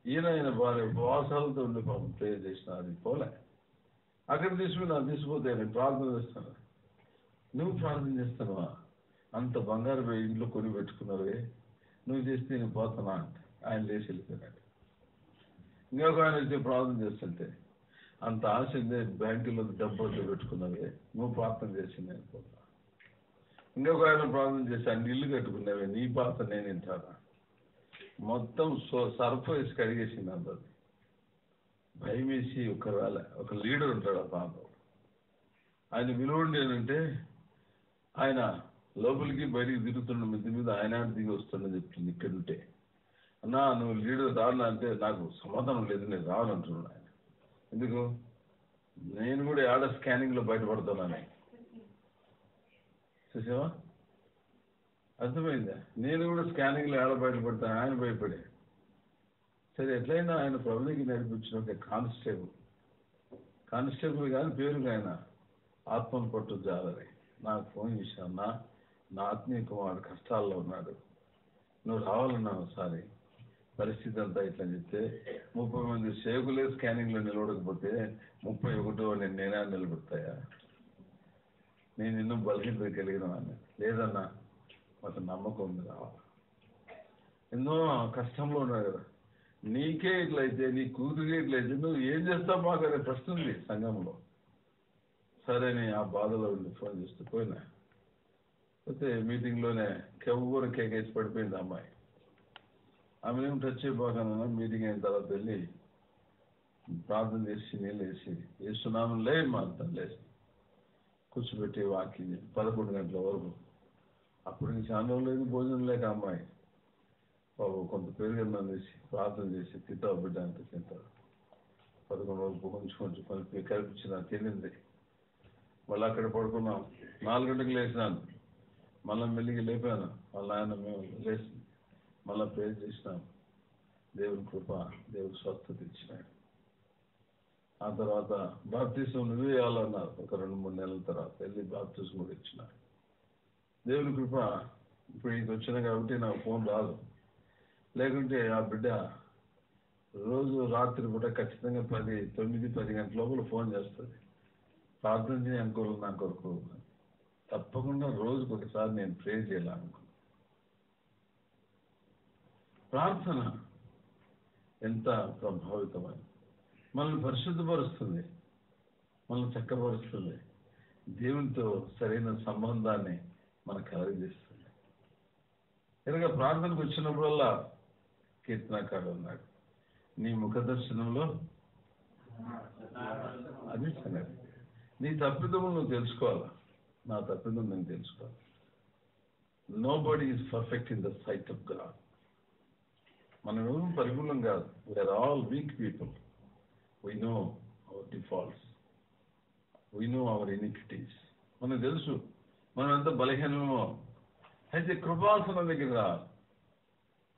Speaker 1: ఈయన భార్య ఉపవాసాలతో ఉండి పాపం ప్రేయర్ చేసిన అది పోలే. అక్కడ తీసుకుపోతే ప్రార్థన చేస్తాను. నువ్వు ప్రార్థన చేస్తావా? అంత బంగారు ఇంట్లో కొని పెట్టుకున్నావే, నువ్వు చేస్తే నేను పోతానా అంటే ఆయన లేచి వెళ్ళిపోయినాడు. ఇంకొక ఆయన వచ్చి ప్రార్థన చేస్తుంటే, అంత ఆశ బ్యాంకులో డబ్బులతో పెట్టుకున్నావే, నువ్వు ప్రార్థన చేసి నేను పోతా. ఇంకొక ఆయన ప్రార్థన చేసి అన్ని ఇల్లు కట్టుకున్నావే, నీ పాత్ర నేను వింటానా? మొత్తం సర్ఫ్ వేసి కడిగేసింది అందరు. భయం వేసి ఒకవేళ ఒక లీడర్ ఉంటాడు ఆ ప్రాంతంలో, ఆయన విలువండి ఏంటంటే, ఆయన లోపలికి బయటికి తిరుగుతున్న మిద్ది మీద ఆయన దిగి వస్తుందని చెప్తుంది. ఇక్కడుంటే, అన్నా నువ్వు లీడర్ రానా అంటే, నాకు సమాధానం లేదు, నేను రావాలంటున్నాను. ఆయన ఎందుకు? నేను కూడా ఆడ స్కానింగ్లో బయటపడుతున్నాను. చూసావా? అర్థమైందా? నేను కూడా స్కానింగ్లో ఆడ బయటపడతాను. ఆయన భయపడే. సరే, ఎట్లయినా ఆయన ప్రభునికి నడిపించిన ఒక కానిస్టేబుల్ కానీ పేరుగా ఆయన ఆత్మను పట్టు జాలరి నాకు ఫోన్ చేశాను, నా ఆత్మీయ కుమారుడు కష్టాల్లో ఉన్నాడు, నువ్వు రావాలన్నావు ఒకసారి, పరిస్థితి అంతా ఇట్లా చెప్తే 30 మంది సేవకులే స్కానింగ్లో నిలబడకపోతే 31వ నేనా నిలబడతాయా? నేను ఎన్నో బలహీనత కలిగిన వాడిని. లేదన్నా మాకు నమ్మకం ఉంది, రావాలి. ఎన్నో కష్టంలో ఉన్నాడు కదా, నీకే ఇట్లయితే, నీ కూతురికే ఇట్లయితే నువ్వు ఏం చేస్తావు మాకు అనే ప్రశ్న ఉంది సంఘంలో. సరే అని ఆ బాధలో ఉండి ఫోన్ చేస్తూ పోయినా. అయితే మీటింగ్లోనే కెవ్వరు కేకేసి పడిపోయింది అమ్మాయి. ఆమె ఏమి టచ్ అయిపోకుండా మీటింగ్ అయిన తర్వాత వెళ్ళి ప్రార్థన చేసి నీళ్ళు వేసి వేస్తున్నాము మా అంతా లేచి కూర్చోబెట్టి వాకింగ్ 11 గంటల వరకు. అప్పుడు చాలా రోజులు భోజనం లేక అమ్మాయి బాబు కొంత పెరుగన్నం వేసి ప్రార్థన చేసి తింటావు బిడ్డ అంటే తింటారు. 11 రోజులు కొంచెం కల్పించిన తినింది. మళ్ళీ అక్కడ పడుకున్నాం. 4 గంటలకు లేచినాను. మళ్ళీ మెల్లిగి లేపాను. వాళ్ళ ఆయన మేము లేచి మళ్ళీ ప్రేర్ చేసినాం. దేవుని కృప, దేవుడు స్వస్థత ఇచ్చినాడు. ఆ తర్వాత బాప్తిజం నువ్వే ఇవ్వాలన్నారు. ఒక 2-3 నెలల తర్వాత వెళ్ళి బాప్తిజం కూడా ఇచ్చినారు. దేవుని కృప. ఇప్పుడు ఇది వచ్చినా కాబట్టి నాకు ఫోన్ రాదు. లేకుంటే ఆ బిడ్డ రోజు రాత్రి పూట ఖచ్చితంగా 9-10 గంటల లోపల ఫోన్ చేస్తుంది. ప్రార్థన చేయ అనుకోవాలి నా కొరకు. తప్పకుండా రోజుకు ఒకసారి నేను ప్రే చేయాలనుకున్నాను. ప్రార్థన ఎంత ప్రభావితమైన, మనల్ని పరిశుద్ధపరుస్తుంది, మనల్ని చక్కపరుస్తుంది, దేవునితో సరైన సంబంధాన్ని మనకు కలగజేస్తుంది. కనుక ప్రార్థనకు వచ్చినప్పుడల్లా కీర్తనకారుడు అన్నాడు, నీ ముఖ దర్శనంలో అది సంగతి. నీ తప్పిదము నువ్వు తెలుసుకోవాలా, నా తప్పిదం నేను తెలుసుకోవాలి. Nobody is perfect in the sight of God. మనం ఎవరు పరిపూర్ణం కాదు. We are all weak people. We know our defaults, we know our iniquities. మనకు తెలుసు మనం ఎంత బలహీనమో. అయితే కృపాసనం దగ్గర రావాలి.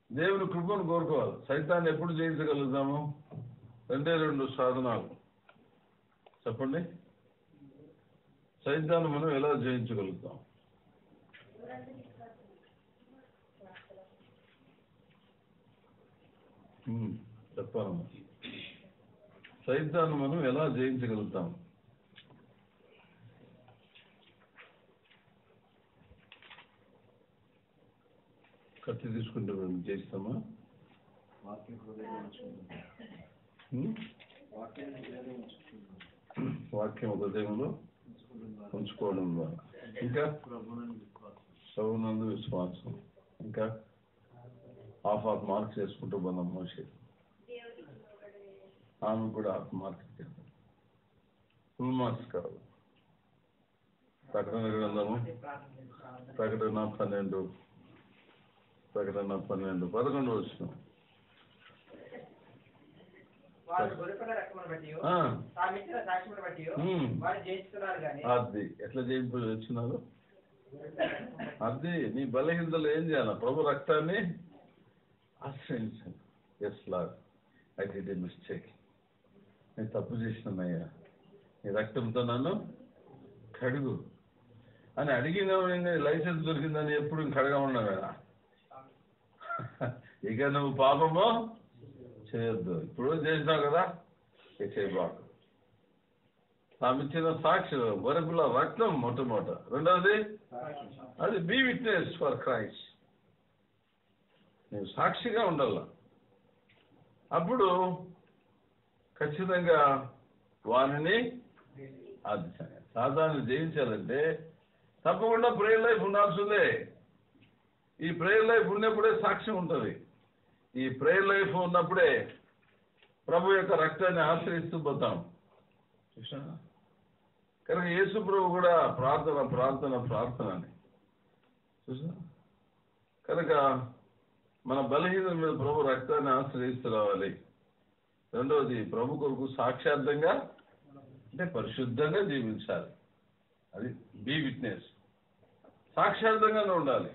Speaker 1: దేవుని కృపను కోరుకోవాలి. సైతాన్ని ఎప్పుడు జయించగలుగుతాము? 2 సాధనాలు చెప్పండి. సైతాన్ని మనం ఎలా జయించగలుగుతాం? చెప్పాలమ్మా. సైతాన్ని మనం ఎలా జయించగలుగుతాం? కత్తి తీసుకుంటే మేము చేస్తామా? వాక్యం హృదయంలో ఉంచుకోవడం ద్వారా, ఇంకా ప్రభునందు విశ్వాసం, ఇంకా హాఫ్ మార్క్స్ వేసుకుంటూ పోదాం. మోషే ఆమె కూడా హాఫ్ మార్క్స్ ఫుల్ మార్క్స్ కావాలి. ప్రకటన గ్రంథము ప్రకటన 12:11 వచ్చిన అది ఎట్లా వచ్చినారు? అది నీ బలహీనతలు ఏం చేయాలి? ప్రభు రక్తాన్ని ఆశ్రయించండి. Yes Lord, I did a mistake. నేను తప్పు చేసినానయ్యా, నీ రక్తంతో నన్ను కడుగు అని అడిగిన లైసెన్స్ దొరికిందని ఎప్పుడు కడగా ఉన్నావు కదా. ఇక నువ్వు పాపము చేయొద్దు. ఇప్పుడు చేసినావు కదా, ఇక చేయబాకు. తాము ఇచ్చిన సాక్షి గొర్రెపిల్ల రక్తం మొట్టమొదట. రెండవది అది బీ విట్నెస్ ఫర్ క్రైస్ట్. నువ్వు సాక్షిగా ఉండాల. అప్పుడు ఖచ్చితంగా వారిని అది సాధారణ జయించాలంటే తప్పకుండా ప్రేయర్ లైఫ్ ఉండాల్సిందే. ఈ ప్రేయర్ లైఫ్ ఉన్నప్పుడే సాక్ష్యం ఉంటుంది. ఈ ప్రేయర్ లైఫ్ ఉన్నప్పుడే ప్రభు యొక్క రక్తాన్ని ఆశ్రయిస్తూ పోతాం. చూసారా? కనుక యేసు ప్రభు కూడా ప్రార్థన ప్రార్థన ప్రార్థన అని చూసా. కనుక మన బలహీనత మీద ప్రభు రక్తాన్ని ఆశ్రయిస్తూ రావాలి. రెండవది ప్రభు కొరకు సాక్షార్థంగా అంటే పరిశుద్ధంగా జీవించాలి. అది బీ విట్నెస్. సాక్షార్థంగానే ఉండాలి.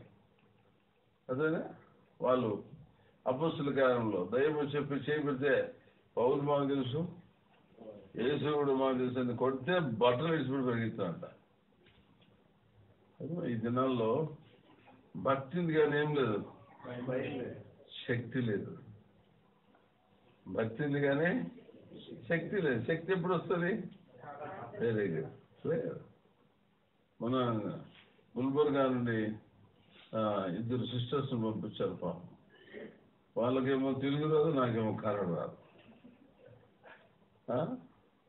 Speaker 1: అదేనా వాళ్ళు అపోస్తుల కార్యంలో దైవం చెప్పి చేపెడితే పౌలు మాకు తెలుసు, యేసు కూడా మాకు తెలుసు అని కొడితే బట్టలు ఇడిచిపెట్టి పెరుగుతాడంట. ఈ దినాల్లో భక్తి ఉంది కానీ ఏం లేదు, శక్తి లేదు. భక్తి ఉంది కానీ శక్తి లేదు. శక్తి ఎప్పుడు వస్తుంది? Very good. మన గుల్బర్గా నుండి ఇద్దరు సిస్టర్స్ని పంపించారు పాపం. వాళ్ళకేమో తెలుగు రాదు, నాకేమో కన్నడ రాదు.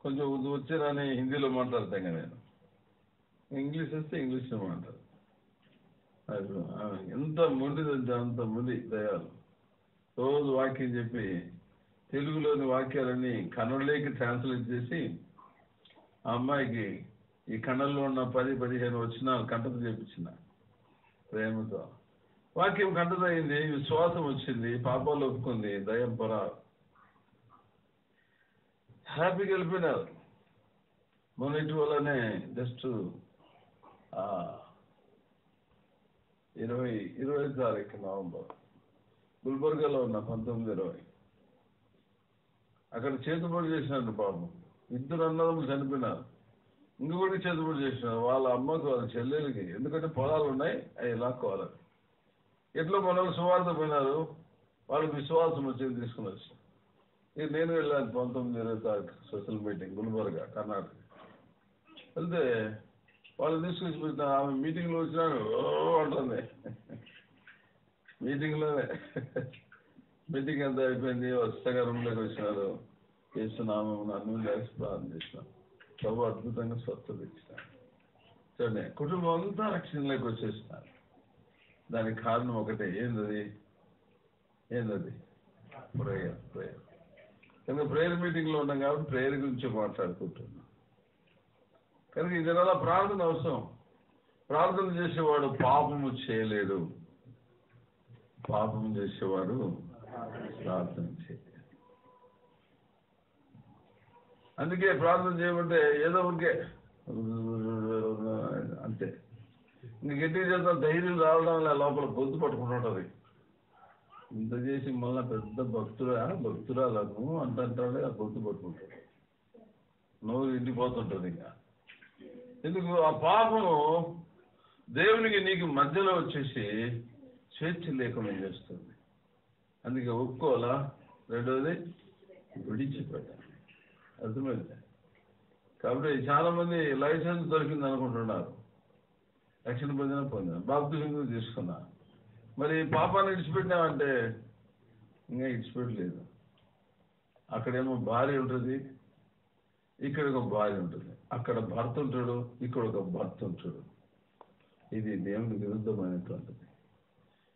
Speaker 1: కొంచెం వచ్చారని హిందీలో మాట్లాడతాను నేను, ఇంగ్లీష్ వస్తే ఇంగ్లీష్లో మాట్లాడు. ఎంత మొండిదంటే అంత మొండి దయాలు. రోజు వాక్యం చెప్పి తెలుగులోని వాక్యాలన్నీ కన్నడలోకి ట్రాన్స్లేట్ చేసి ఆ అమ్మాయికి ఈ కన్నడలో ఉన్న 10-15 వచ్చిన కంటత చేపించిన ప్రేమతో. వాక్యం కంటత అయింది, విశ్వాసం వచ్చింది, పాపాలు ఒప్పుకుంది, దయం పొర హ్యాపీగా వెళ్ళిపోయినారు. మొన్నటి వల్లనే జస్ట్ 20 తారీఖు నవంబర్ గుల్బర్గాలో ఉన్న 19-20 అక్కడ చేతుబడి చేసినారు పాపం. 2 అన్నదమ్ములు చనిపోయినారు, ఇంకొకటి చేతుబడి చేసినారు. వాళ్ళ అమ్మకు వాళ్ళ చెల్లెలకి, ఎందుకంటే పొలాలు ఉన్నాయి అవి లాక్కోవాలని. ఎట్లా మనల్ని సువార్త పోయినారు, వాళ్ళకి విశ్వాసం వచ్చేది తీసుకుని వచ్చి. ఇక నేను వెళ్ళాను 19-20 తారీఖు సోషల్ మీటింగ్ గుల్బర్గా కర్ణాటక. వెళ్తే వాళ్ళు తీసుకొచ్చి పెట్టిన ఆమె మీటింగ్లో వచ్చినాను అంటుంది. మీటింగ్లోనే మీటింగ్ అంతా అయిపోయింది, వరుసగా రూమ్లోకి వచ్చినారు. చేస్తున్నాము అన్ని కలిసి ప్రార్థన చేసినాం. ప్రభు అద్భుతంగా స్వస్థత ఇచ్చినారు. చూడండి, కుటుంబం అంతా రక్షణలోకి వచ్చేసినారు. దానికి కారణం ఒకటే, ఏందది ప్రేయర్. కనుక ప్రేయర్ మీటింగ్లో ఉన్నాం కాబట్టి ప్రేయర్ గురించి మాట్లాడుకుంటున్నాం. కనుక ఈ దినాల ప్రార్థన అవసరం. ప్రార్థన చేసేవాడు పాపము చేయలేడు, పాపం చేసేవాడు ప్రార్థన చేయలేడు. అందుకే ప్రార్థన చేయమంటే ఏదో ఉంటే అంతే. ఇంక గట్టిగా చేద్దాం ధైర్యం రావడం లోపల గొంతు పట్టుకుంటుంటుంది. ఇంత చేసి మళ్ళీ పెద్ద భక్తురాలకు అంటాడే ఆ గొంతు పట్టుకుంటాడు, నోరు ఎండిపోతుంటుంది. ఇంకా ఎందుకు ఆ పాపము దేవునికి నీకు మధ్యలో వచ్చేసి స్వేచ్ఛ లేకుండా చేస్తుంది. అందుకే ఒప్పుకోవాలా. రెండవది విడిచిపెట్టాలి. అర్థమైంది. కాబట్టి చాలా మంది లైసెన్స్ దొరికింది అనుకుంటున్నారు, రక్షణ పొందాను, బాప్తిజం తీసుకున్నా, మరి పాపాన్ని విడిచిపెట్టినామంటే ఇంకా విడిచిపెట్టలేదు. అక్కడేమో భార్య ఉంటుంది, ఇక్కడ ఒక భార్య ఉంటుంది, అక్కడ భర్త ఉంటాడు, ఇక్కడ ఒక భర్త ఉంటాడు. ఇది దేవునికి విరుద్ధమైనటువంటిది.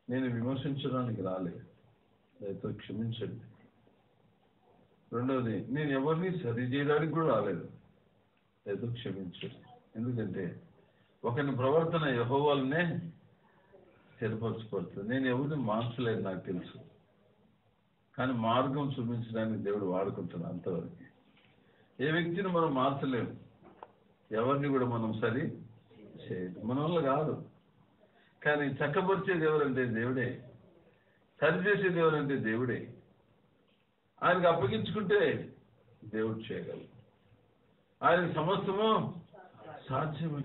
Speaker 1: నేను విమర్శించడానికి రాలేదు, దయతో క్షమించండి. రెండవది, నేను ఎవరిని సరి చేయడానికి కూడా రాలేదు, దయతో క్షమించండి. ఎందుకంటే ఒకరి ప్రవర్తన యెహోవానే స్థిరపరచబడుతుంది. నేను ఎవరిని మార్చలేదు, నాకు తెలుసు. కానీ మార్గం చూపించడానికి దేవుడు వాడుకుంటున్నాడు అంతవరకు. ఏ వ్యక్తిని మనం మార్చలేము, ఎవరిని కూడా మనం సరి చేయదు, మన వల్ల కాదు. కానీ చక్కపరిచేది ఎవరంటే దేవుడే, సరిచేసేది ఎవరంటే దేవుడే. ఆయనకు అప్పగించుకుంటే దేవుడు చేయగలరు. ఆయనకు సమస్తము సాధ్యమే.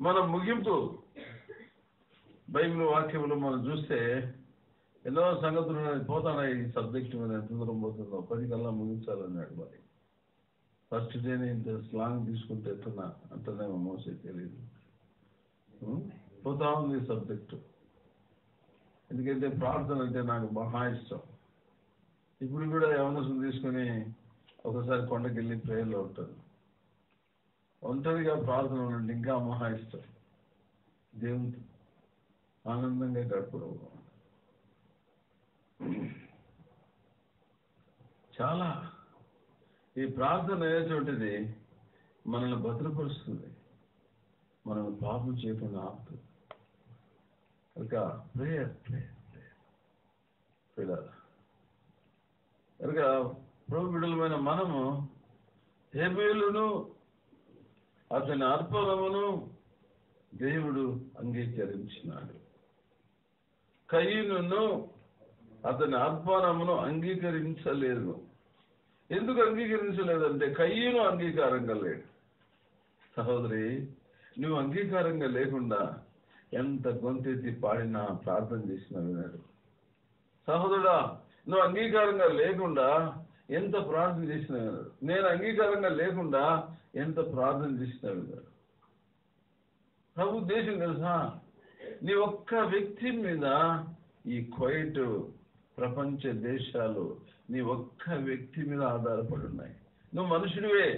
Speaker 1: మన ముగింపు బైబిల్ వాక్యంలో మనం చూస్తే ఎన్నో సంగతులు పోతాడా. ఈ సబ్జెక్ట్ మీద ఎంత దూరం పోతుందో 10 కల్లా ముగించాలన్నాడు. మరి ఫస్ట్ డేనే ఇంత లాంగ్ తీసుకుంటే ఎట్టున్నా అంటేనేమో మోసే తెలియదు. పోతా ఉంది ఈ సబ్జెక్టు. ఎందుకంటే ప్రార్థన అంటే నాకు మహా ఇష్టం. ఇప్పుడు కూడా యవనసులు తీసుకొని ఒకసారి కొండకి వెళ్ళి ప్రేయర్లో ఉంటాను. ఒంటరిగా ప్రార్థన ఉంటే ఇంకా మహా ఇష్టం. దేవునితో ఆనందంగా గడపడం చాలా. ఈ ప్రార్థన అనేటువంటిది మనల్ని భద్రపరుస్తుంది, మనల్ని పాపం చేయకుండా ఆపుతుంది. కనుక ప్రేయర్ కనుక ప్రభు బిడ్డలమైన మనము హేబేలును అతని అర్పణమును దేవుడు అంగీకరించినాడు. కయీనును అతని అర్పణమును అంగీకరించలేదు. ఎందుకు అంగీకరించలేదంటే కయీను అంగీకారంగా లేడు. సహోదరి, నువ్వు అంగీకారంగా లేకుండా ఎంత గొంతెత్తి పాడినా ప్రార్థన చేసినా వినాడు. సహోదరుడా, నువ్వు అంగీకారంగా లేకుండా ఎంత ప్రార్థన చేసినా వినాడు. నేను అంగీకారంగా లేకుండా ఎంత ప్రార్థన చేసినా వినాడు. ప్రభు దేశం తెలుసా, నీ ఒక్క వ్యక్తి మీద ఈ క్వైట్ ప్రపంచ దేశాలు నీ ఒక్క వ్యక్తి మీద ఆధారపడి ఉన్నాయి. నువ్వు మనుషుడివే,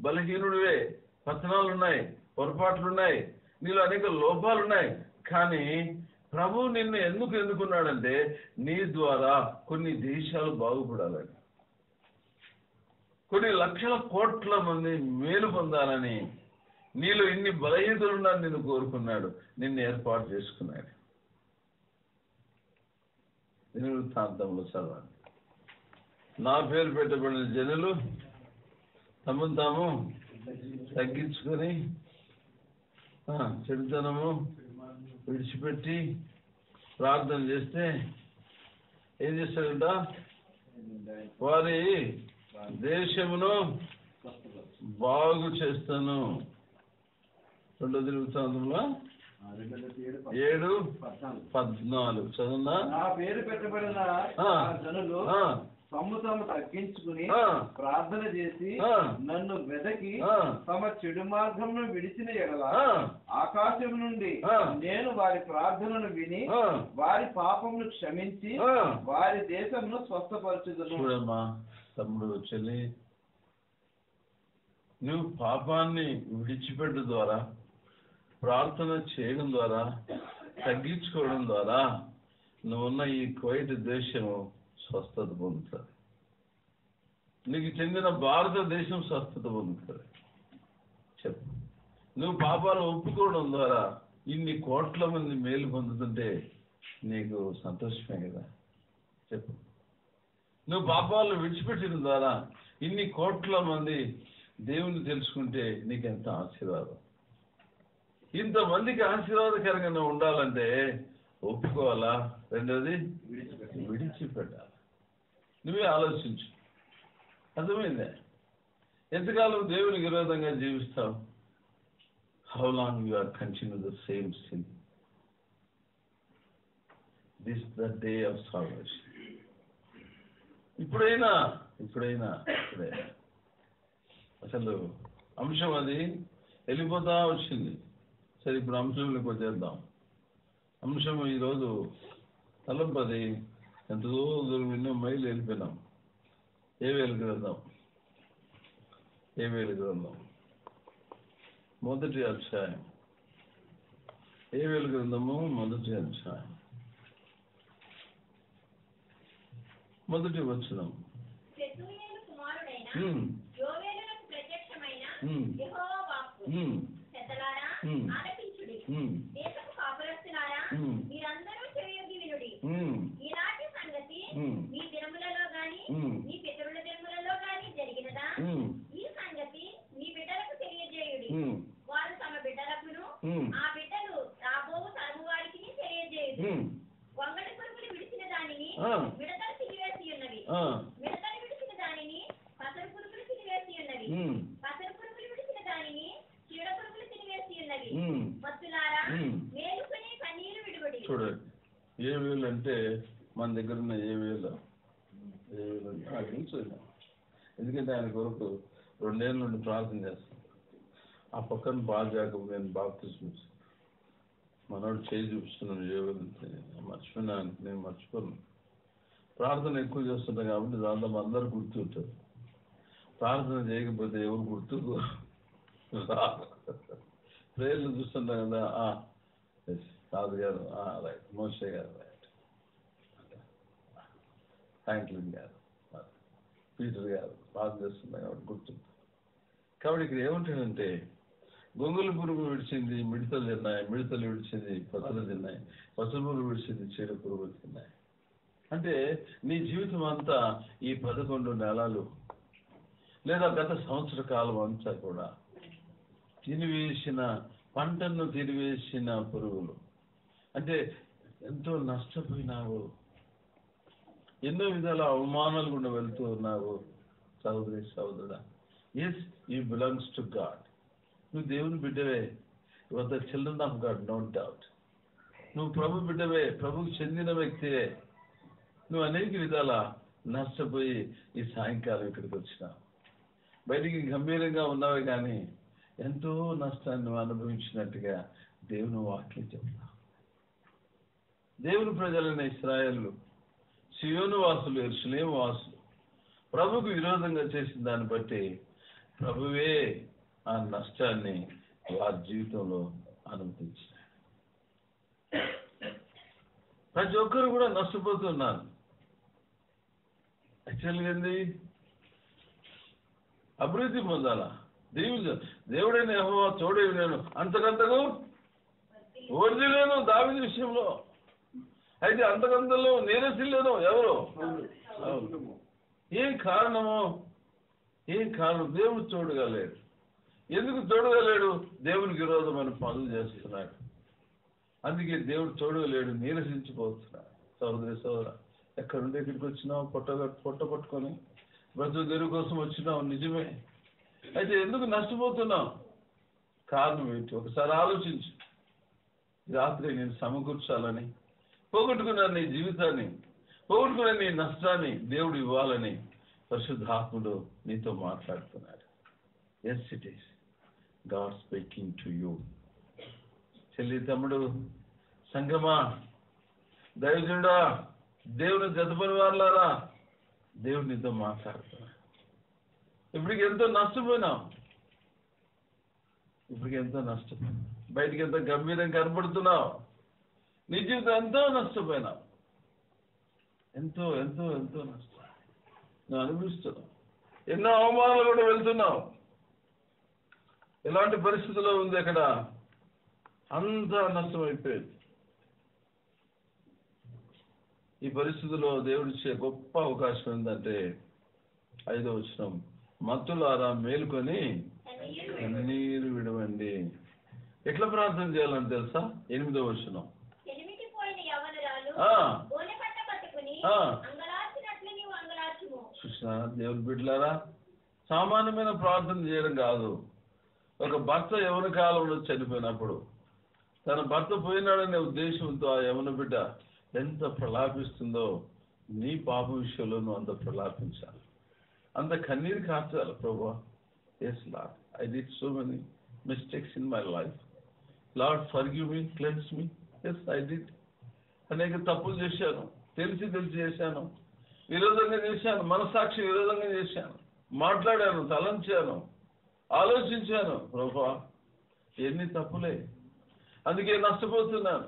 Speaker 1: బలహీనుడివే, పతనాలున్నాయి, పొరపాట్లున్నాయి, నీలో అనేక లోపాలున్నాయి. కానీ ప్రభు నిన్ను ఎందుకు ఎన్నుకున్నాడంటే నీ ద్వారా కొన్ని దేశాలు బాగుపడాలని, కొన్ని లక్షల కోట్ల మంది మేలు పొందాలని, నీలో ఇన్ని బలహీనతలున్నా నిన్ను కోరుకున్నాడు, నిన్ను ఏర్పాటు చేసుకున్నాడు. దినవృత్తాంతంలో చదవండి. నా పేరు పెట్టబడిన జనులు తమను తాము తగ్గించుకొని చెడుతనము విడిచిపెట్టి ప్రార్థన చేస్తే ఏం చేస్తాడంట? వారి దేశమును బాగు చేస్తాను. 2వ దినవృత్తాంతంలో 7:14 చదువునా?
Speaker 3: నా పేరు పెట్టబడిన జనులు తమ్ము తాము తగ్గించుకుని ప్రార్థన చేసి నన్ను వెదకి తమ చెడు మార్గంను విడిచిన ఎడల ఆకాశం నుండి నేను వారి ప్రార్థనను విని వారి పాపమును క్షమించి వారి దేశంను స్వస్థపరచుదును.
Speaker 1: చూడమ్మా తమ్ముడు, చెల్లి, నువ్వు పాపాన్ని విడిచిపెట్టడం ద్వారా, ప్రార్థన చేయడం ద్వారా, తగ్గించుకోవడం ద్వారా నువ్వున్న ఈ క్వైట్ దేశము స్వస్థత పొందుతుంది. నీకు చెందిన భారతదేశం స్వస్థత పొందుతుంది. చెప్పు, నువ్వు పాపాలు ఒప్పుకోవడం ద్వారా ఇన్ని కోట్ల మంది మేలు పొందుతుంటే నీకు సంతోషమే కదా? చెప్పు, నువ్వు పాపాలను విడిచిపెట్టడం ద్వారా ఇన్ని కోట్ల మంది దేవుని తెలుసుకుంటే నీకెంత ఆశీర్వాదం. ఇంతమందికి ఆశీర్వాదకరంగా ఉండాలంటే ఒప్పుకోవాలా? రెండోది విడిచిపెట్టాలి. నువ్వే ఆలోచించు. అర్థమైందే? ఎంతకాలం దేవునికి విరోధంగా జీవిస్తావు? How long you are continue the same sin? This the day of salvation. ఇప్పుడైనా అసలు అంశం అది వెళ్ళిపోతా వచ్చింది. సరే, ఇప్పుడు అంశంలోకి వచ్చేద్దాం. అంశం ఈరోజు తలంపది ఎంతో దూరం, ఎన్నో మైలు వెళ్ళిపోయినాం. ఏ వేలు గ్రంథం మొదటి అధ్యాయం. ఏ వేలు గ్రంథము మొదటి అధ్యాయం, మొదటి వచనం.
Speaker 4: ఈనాటి సంగతి మీ దినములలో గాని మీ పితరుల దినములలో గాని జరిగినదా? ఈ సంగతి మీ బిడ్డలకు తెలియజేయుడి. వారు తమ బిడ్డలకును ఆ బిడ్డలు రాబోవు తరము వారికి తెలియజేయుడి. వంగడి పురుగులు విడిచిన దానిని మిడతలు తినివేసి ఉన్నవి, మిడతలు విడిచిన దానిని పసరు పురుగులు తినివేసి ఉన్నవి, పసరు పురుగులు విడిచిన దానిని చీడ పురుగులు తినివేసి ఉన్నవి. భక్తులారా, మేలుకొని కన్నీరు విడువడి.
Speaker 1: చూడండి, ఏ వేలు అంటే మన దగ్గర ఉన్న ఏ వేలు ఎందుకంటే ఆయన కొరకు 2 ఏళ్ళ నుండి ప్రార్థన చేస్తాను. ఆ పక్కన బాగా నేను బాప్తిస్మం మనోడు చేయి చూపిస్తున్నాను. ఏ వేలు మర్చిపోయినాను, నేను మర్చిపోను. ప్రార్థన ఎక్కువ చేస్తుంటాను కాబట్టి దాంతో అందరూ గుర్తుంటారు. ప్రార్థన చేయకపోతే ఎవరు గుర్తు ప్రేయర్లు చూస్తుంటాం కదా. రాజు గారు రైట్, మోషే గారు రైట్, ఫ్రాంక్లిన్ గారు, పీటర్ గారు ప్రార్థన చేస్తున్నాం కాబట్టి గుర్తుంది. కాబట్టి ఇక్కడ ఏముంటాడంటే గొంగుల పురుగు విడిచింది మిడతలు తిన్నాయి, మిడతలు విడిచింది పసలు తిన్నాయి, పసలు పురుగు విడిచింది చీడ పురుగులు తిన్నాయి. అంటే నీ జీవితం అంతా ఈ 11 నెలలు లేదా గత సంవత్సర కాలం అంతా కూడా తినివేసిన పంటను తినివేసిన పురుగులు. అంటే ఎంతో నష్టపోయినావు, ఎన్నో విధాల అవమానాలు కూడా వెళ్తూ ఉన్నావు. సహోదరి సహోదరుడా, yes, you belongs to God. నువ్వు దేవుని బిడ్డవే. You are the children of God, no doubt. నువ్వు ప్రభు బిడ్డవే, ప్రభుకు చెందిన వ్యక్తివే. నువ్వు అనేక విధాల నష్టపోయి ఈ సాయంకాలం ఇక్కడికి వచ్చినావు. బయటికి గంభీరంగా ఉన్నావే కానీ ఎంతో నష్టాన్ని నువ్వు అనుభవించినట్టుగా దేవుని వాక్యం చెప్తా. దేవుని ప్రజలైన ఇశ్రాయేలు, సియోను వాసులు, యెరూషలేము వాసులు ప్రభుకు విరోధంగా చేసిన దాన్ని బట్టి ప్రభువే ఆ నష్టాన్ని వారి జీవితంలో అనుమతించారు. ప్రతి ఒక్కరు కూడా నష్టపోతున్నారు. యాక్చువల్గా ఏంది? అభివృద్ధి పొందాలా, దేవుడైన యెహోవా తోడే నేను, అంతకంతకు వర్ధిల్లేను దావీదు విషయంలో. అయితే అంతకంతలో నీరసిల్లేను ఎవరు? ఏం కారణము? దేవుడు తోడుగా లేడు. ఎందుకు తోడుగా లేడు? దేవునికి విరోధమైన పనులు చేస్తున్నాడు. అందుకే దేవుడు తోడుగా లేడు, నీరసించిపోతున్నాడు. సహోదరి సహోదర, ఎక్కడుండి ఇక్కడికి వచ్చినావు? పొట్ట పట్టుకొని బ్రతుకు తెరువు కోసం వచ్చినావు, నిజమే. అయితే ఎందుకు నష్టపోతున్నావు? కారణం ఏంటి? ఒకసారి ఆలోచించు. రాత్రి నేను సమకూర్చాలని, పోగొట్టుకున్నాను నీ జీవితాన్ని, పోగొట్టుకున్న నీ నష్టాన్ని దేవుడు ఇవ్వాలని పరిశుద్ధాత్ముడు నీతో మాట్లాడుతున్నాడు. Yes, it is God speaking to you. చెల్లి, తమ్ముడు, సంగమా, దైవజనుడా, దేవుని జతపని వారులారా, దేవుడు నీతో మాట్లాడుతున్నాడు. ఇప్పటికి ఎంతో నష్టపోయినావు. బయటికి ఎంతో గంభీరంగా కనపడుతున్నావు. నీ జీవితం ఎంతో నష్టపోయినావు. ఎంతో ఎంతో ఎంతో నష్టం నువ్వు అనుభవిస్తున్నావు. ఎన్నో అవమానాలు కూడా వెళ్తున్నావు. ఎలాంటి పరిస్థితిలో ఉంది అక్కడ? అంతా నష్టమైపోయింది. ఈ పరిస్థితిలో దేవుడిచ్చే గొప్ప అవకాశం ఏంటంటే 5వ వచనం, మత్తులారా మేలుకొని కన్నీరు విడవండి. ఎట్లా ప్రార్థన చేయాలని తెలుసా? 8వ వచనం, చూసినా దేవుని బిడ్డలారా, సామాన్యమైన ప్రార్థన చేయడం కాదు. ఒక భర్త యవన కాలంలో చనిపోయినప్పుడు తన భర్త పోయినాడనే ఉద్దేశంతో ఆ యవన బిడ్డ ఎంత ప్రలాపిస్తుందో, నీ పాప విషయంలో నువ్వు అంత ప్రలాపించాలి, అంత కన్నీరు కార్చాలి. ప్రభువా, yes Lord, I did so many mistakes in my life. Lord, forgive me, cleanse me. Yes, I did. అనేక తప్పులు చేశాను, తెలిసి చేశాను, విరోధంగా చేశాను, మనసాక్షి విరోధంగా చేశాను, మాట్లాడాను, తలంచాను, ఆలోచించాను. ప్రభువా, ఎన్ని తప్పులే. అందుకే నష్టపోతున్నాను.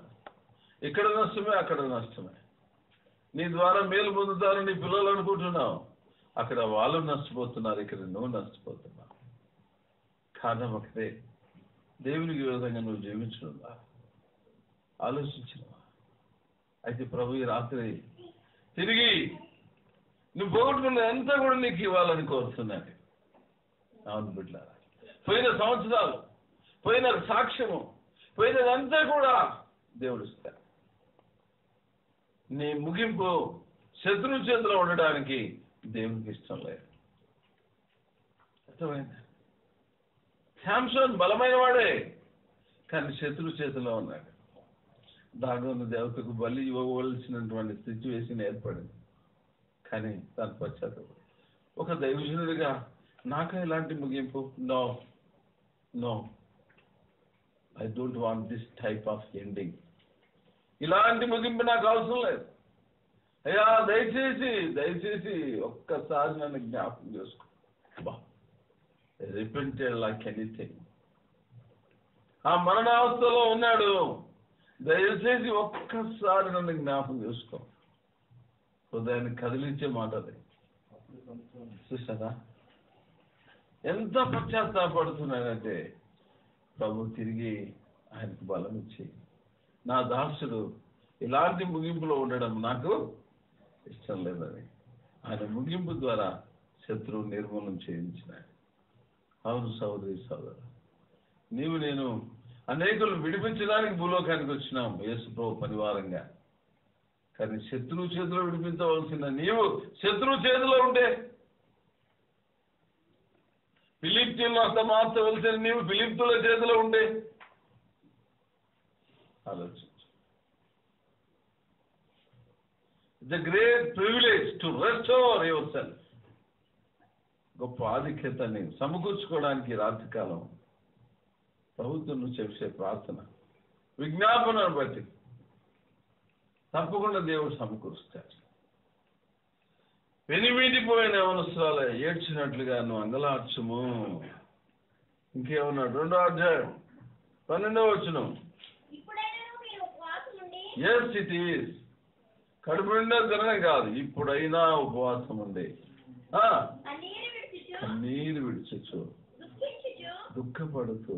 Speaker 1: ఇక్కడ నష్టమే, అక్కడ నష్టమే. నీ ద్వారా మేలు పొందుతారని నీ పిల్లలు అనుకుంటున్నావు, అక్కడ వాళ్ళు నష్టపోతున్నారు, ఇక్కడ నువ్వు నష్టపోతున్నావు. కారణం ఒకటే, దేవునికి విరోధంగా నువ్వు జీవించనుందా? ఆలోచించినవా? అయితే ప్రభు ఈ రాత్రి తిరిగి నువ్వు పోగొట్టుకున్న ఎంత కూడా నీకు ఇవ్వాలని కోరుతున్నాను. అవును బిడ్డలారా, పోయిన సంవత్సరాలు, పోయిన సాక్ష్యము, పోయినదంతా కూడా దేవుడు ఇస్తాడు. నీ ముగింపు శత్రువు చేతిలో ఉండడానికి దేవునికి ఇష్టం లేదు. అర్థమైందా? శాంసన్ బలమైన వాడే, కానీ శత్రువు చేతిలో ఉన్నాడు. దాగోను దేవతకు బలి ఇవ్వవలసినటువంటి సిచ్యువేషన్ ఏర్పడింది. కానీ దాని పశ్చాత్తాపం. ఒక దైవజనుడిగా నాకు ఎలాంటి ముగింపు? No no, I don't want this type of ending. ఇలాంటి ముగింపు నాకు అవసరం లేదు. అయ్యా, దయచేసి ఒక్కసారి నన్ను జ్ఞాపకం చేసుకో. Repented like anything. ఆ మరణావస్థలో ఉన్నాడు, దయచేసి ఒక్కసారి నన్ను జ్ఞాపకం చేసుకో. హృదయాన్ని కదిలించే మాట అది. చూసారా ఎంత పశ్చాత్తాపడుతున్నాడంటే, ప్రభు తిరిగి ఆయనకు బలం ఇచ్చి, నా దాసుడు ఇలాంటి ముగింపులో ఉండడం నాకు ఇష్టం లేదని ఆయన ముగింపు ద్వారా శత్రువు నిర్మూలన చేయించినాడు. అవును సహోదరి సహోదరు, నీవు నేను అనేకులు విడిపించడానికి భూలోకానికి వచ్చినాం యేసు ప్రభు పనివారంగా. కానీ శత్రువు చేతిలో విడిపించవలసిన నీవు శత్రువు చేతిలో ఉంటే, ఫిలిప్తీయులను హతమార్చవలసిన నీవు ఫిలిప్తుల చేతిలో ఉంటే, ఆలోచించు. It's a great privilege to restore your self. గొప్ప ఆధిక్యతని సమకూర్చుకోవడానికి రాత్రికాలం ప్రభుత్వం చేసే ప్రార్థన విజ్ఞాపనను బట్టి తప్పకుండా దేవుడు సమకూరుస్తాడు. వెనివీడిపోయిన యవనస్తురాలే ఏడ్చినట్లుగా నువ్వు అంగలార్చుము. ఇంకేమన్నాడు? 2వ అధ్యాయం 12వ వచనం. Yes it is. కడుపు నిండా తినడం కాదు, ఇప్పుడైనా ఉపవాసం ఉంది. కన్నీరు విడిచచ్చు, దుఃఖపడుతూ,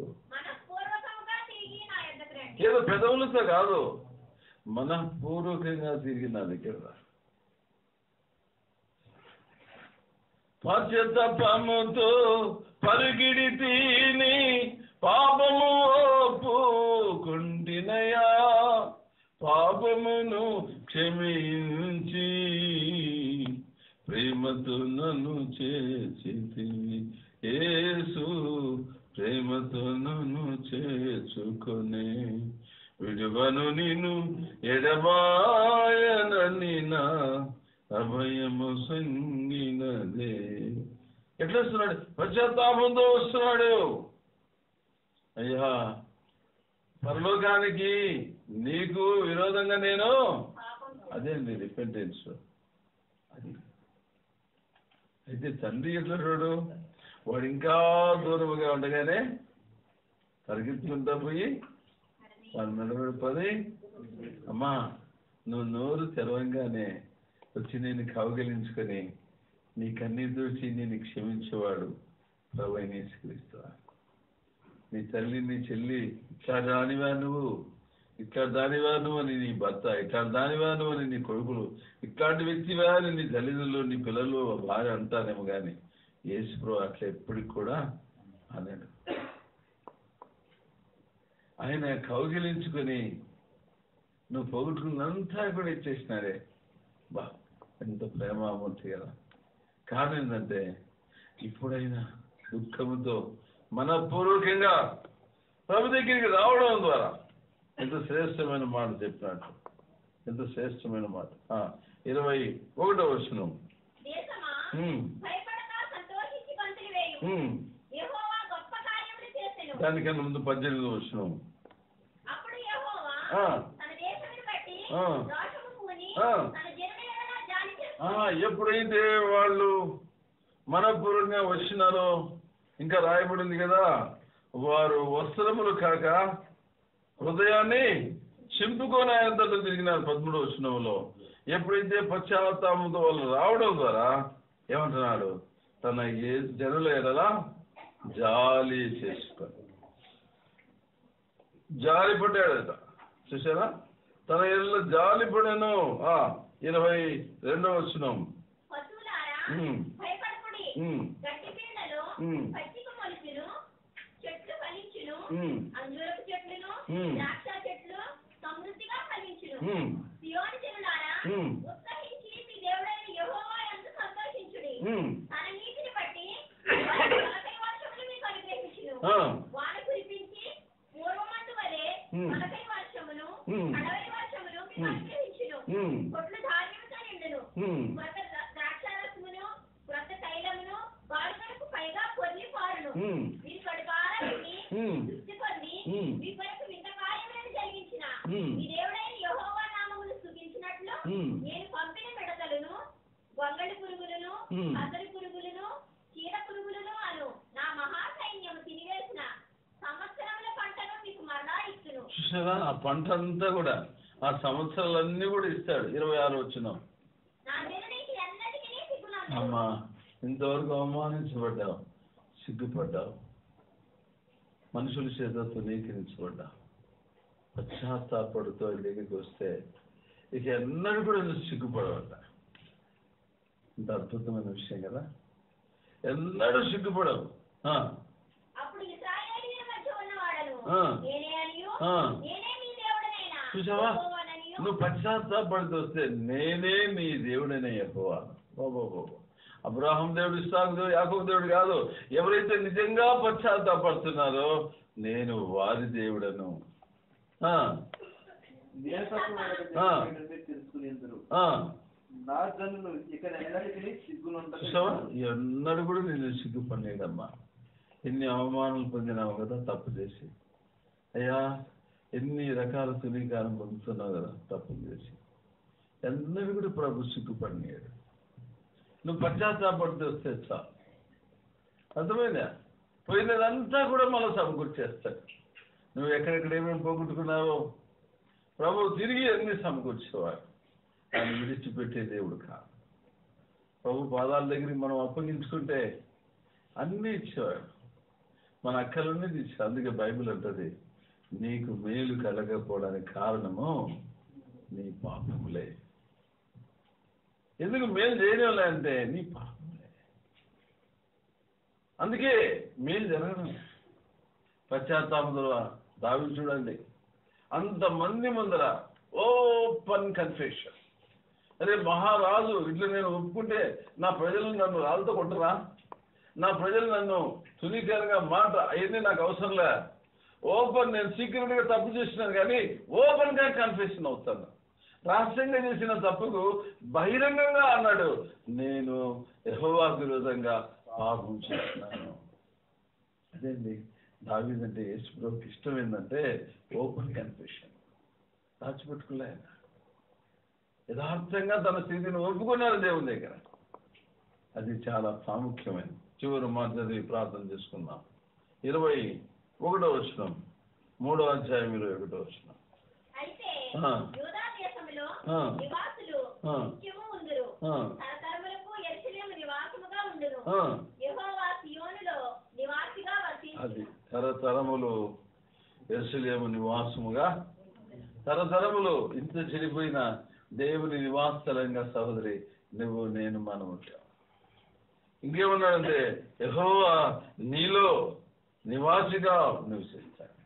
Speaker 1: ఏదో పెదవులతో కాదు, మనఃపూర్వకంగా తిరిగి నా దగ్గర పశ్చాత్తాపముతో పరిగిడి తిని పాపము ఒప్పుకుంటినయా, పాపమును క్షమించి ప్రేమతో నన్ను చేర్చితివి యేసు, ప్రేమతో నన్ను చేర్చుకొనే, విడువను నిన్ను ఎడబాయనని నా అభయము సంగినదే. ఎట్లా వస్తున్నాడు? పశ్చాత్తాపంతో వస్తున్నాడు. అయ్యా, పరలోకానికి నీకు విరోధంగా నేను, అదేంటి రిపెంటెన్స్. అది అయితే తండ్రి ఎట్లా చూడు, వాడు ఇంకా దూరముగా ఉండగానే పరిగెత్తుకుంటా పోయి వాడు నిలబడిపోయి, అమ్మా నువ్వు నోరు తెరవంగానే వచ్చి నేను కౌగిలించుకొని నీ కన్నీరు దూచి నేను క్షమించేవాడు ప్రభువైన యేసుక్రీస్తు. నీ తల్లి నీ చెల్లి ఇట్లా దానివా నువ్వు, ఇట్లా దానివా నువ్వు అని నీ భర్త, ఇట్లా దానివా నువ్వు అని నీ కొడుకులు, ఇట్లాంటి వ్యక్తివా అని నీ తల్లిదండ్రులు, నీ పిల్లలు బాగా అంటారేమో కానీ యేసు ప్రభు అట్లా ఎప్పటికి కూడా అన్నాడు. ఆయన కౌగిలించుకొని నువ్వు పోగొట్టుకున్నంతా కూడా ఇచ్చేసినారే. బా, ఎంత ప్రేమామూర్తి కదా. కారణం ఏంటంటే ఇప్పుడైనా దుఃఖంతో మనపూర్వకంగా ప్రభు దగ్గరికి రావడం ద్వారా ఎంత శ్రేష్టమైన మాట చెప్పినట్టు, ఎంత శ్రేష్టమైన మాట. 21వ వచనం. దానికన్నా ముందు 18వ వచనం. ఎప్పుడైతే వాళ్ళు మనపూర్వకంగా వచ్చినారో, ఇంకా రాయబడింది కదా, వారు వస్త్రములు కాక హృదయాన్ని చింపుకొని ఆయనతో తిరిగినారు 13వ వచనంలో. ఎప్పుడైతే పశ్చాత్తాపంతో వాళ్ళు రావడం ద్వారా ఏమంటున్నాడు? తన జనుల ఎడల జాలి చేసుకొని జాలిపడ్డాడట. చూసారా? తన ఎడల జాలిపడాను. 22వ వచనం.
Speaker 4: నేను పంపిన మిడతలను, గొంగళి పురుగులను, అసలు పురుగులను, చీడ పురుగులను అను నా మహాసైన్యము తినివేసిన సంవత్సరముల పంటను మీకు మరలా ఇచ్చును.
Speaker 1: చూసారా? ఆ పంట అంతా కూడా, ఆ సంవత్సరాలన్నీ కూడా ఇస్తాడు. 26వ వచనం. అమ్మా, ఇంతవరకు అవమానించబడ్డావు, సిగ్గుపడ్డావు, మనుషుల చేత తునీకరించబడ్డావు. పశ్చాత్తాపడుతూ దగ్గరికి వస్తే ఇక ఎన్నడూ కూడా నువ్వు సిగ్గుపడవట. ఇంత అద్భుతమైన విషయం కదా. ఎన్నడూ సిగ్గుపడవు. చూసావా? నువ్వు పశ్చాత్తాపడుతూ వస్తే నేనే నీ దేవుడనే యెహోవా. బాబో, అబ్రాహాం దేవుడు, ఇస్సాకు దేవుడు, యాకోబు దేవుడు కాదు. ఎవరైతే నిజంగా పశ్చాత్తాపడుతున్నారో నేను వారి దేవుడను. ఎన్నడూ కూడా నేను సిగ్గుపడలేదమ్మా. ఎన్ని అవమానాలు పొందినావు కదా తప్పు చేసి. అయ్యా, ఎన్ని రకాల తునీకారం పొందుతున్నావు కదా తప్పులు చేసి. ఎన్నవి కూడా ప్రభు సిగ్గుపడినాడు. నువ్వు పశ్చాత్తాపడితే వస్తే చాలు. అర్థమైందా? పోయినదంతా కూడా మళ్ళీ సమకూర్చేస్తాడు. నువ్వు ఎక్కడెక్కడ ఏమేమి పోగొట్టుకున్నావో ప్రభు తిరిగి అన్ని సమకూర్చేవాడు. ఆయన విడిచిపెట్టే దేవుడు కాదు. ప్రభు పాదాల దగ్గరికి మనం అప్పగించుకుంటే అన్నీ ఇచ్చేవాడు. మన అక్కలన్నీ ఇచ్చాడు. అందుకే బైబిల్ అంటది, నీకు మేలు కలగకపోవడానికి కారణము నీ పాపములే. ఎందుకు మేలు చేయడం లేదంటే నీ పాపములే. అందుకే మేలు జరగడం. పశ్చాత్తాపంలో దావీదు చూడండి, అంతమంది ముందర ఓపెన్ కన్ఫెషన్. అరే మహారాజు, ఇట్లా నేను ఒప్పుకుంటే నా ప్రజలు నన్ను రాళ్ళతో కొట్టరా, నా ప్రజలు నన్ను తునీకరంగా మాట అవన్నీ నాకు అవసరం లే. ఓపెన్, నేను సీక్రెట్గా తప్పు చేసినాను కానీ ఓపెన్గా కన్ఫెషన్ అవుతాను. రహస్యంగా చేసిన తప్పుకు బహిరంగంగా అన్నాడు, నేను యెహోవాకు విరోధంగా పాపం చేస్తున్నాను. అదేంటి దావీదు అంటే యేసు ప్రభువుకి ఇష్టం ఏంటంటే ఓపెన్ కన్ఫెషన్. దాచిపెట్టుకోలే. యథార్థంగా తన స్థితిని ఒప్పుకున్నారు దేవుని దగ్గర. అది చాలా ప్రాముఖ్యమైనది. చివరి మాట చదివి ప్రార్థన చేసుకుందాం. 21వ వచనం, 3వ అధ్యాయం 21వ వచనం.
Speaker 4: అయితే యూదా దేశములో నివాసులు నిత్యము ఉందురు, తరతరములకు యెరూషలేము నివాసముగా ఉండును. యెహోవా సీయోనులో నివాసిగా వసించును.
Speaker 1: అది తరతరములు యెరూషలేము నివాసముగా, తరతరములు ఇంత చెడిపోయిన దేవుని నివాసస్థలంగా సహోదరి నువ్వు నేను మనం ఉంటాం. ఇంకేమన్నాడంటే యెహోవా నీలో నివాసిగా నివసిస్తాడు.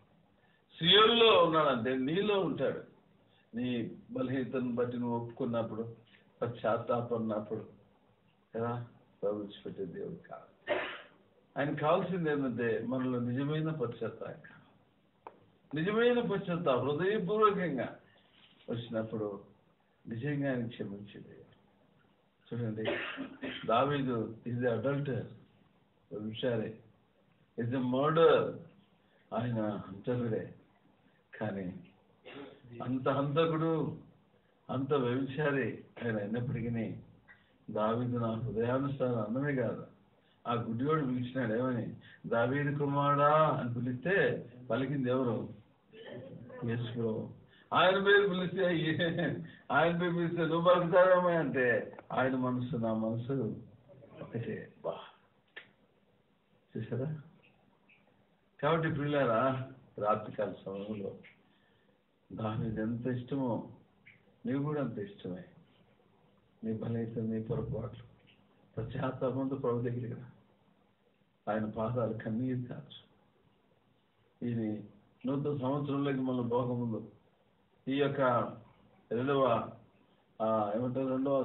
Speaker 1: సీయోనులో ఉన్నాడంటే నీలో ఉంటాడు. నీ బలహీనతను బట్టి నువ్వు ఒప్పుకున్నప్పుడు, పశ్చాత్తాపడినప్పుడు కదా ప్రవేశపెట్టే దేవుడు కాదు. ఆయన కావాల్సింది ఏంటంటే మనలో నిజమైన పశ్చాత్తాపం. నిజమైన పశ్చాత్తాపం హృదయపూర్వకంగా వచ్చినప్పుడు నిజంగా ఆయన క్షమించేది. చూడండి, దావీదు ఈజ్ ది అడల్టర్, వ్యభిచారి, ఈజ్ ది మర్డర్, ఆయన హంతకుడే. కానీ అంత హంతకుడు, అంత వ్యభిచారి ఆయన అయినప్పటికీ దావీదు నా హృదయానుసారం అన్నమే కాదు. ఆ గుడ్డివాడు పిలిచినాడు ఏమని, దావీదు కుమారుడా అని పిలిస్తే పలికింది ఎవరు? యేసు ప్రభువు. ఆయన పేరు పిలిస్తే ఆయన పేరు పిలిస్తే నువ్వు పలుకుతావేమో అంటే ఆయన మనసు నా మనసు ఒకటే. బా చూసారా? కాబట్టి పిల్లారా, రాత్రికాల సమయంలో దావీదు ఎంత ఇష్టమో నీవు కూడా అంత ఇష్టమే. నీ బలైతే నీ పొరపాట్లు పశ్చాత్తాపంతో ప్రభు దగ్గరికి రా. ఆయన పాదాలు కన్నీరు కాచు. ఇది నూతన సంవత్సరంలోకి మనం పోకముందు ఈ యొక్క రెండవ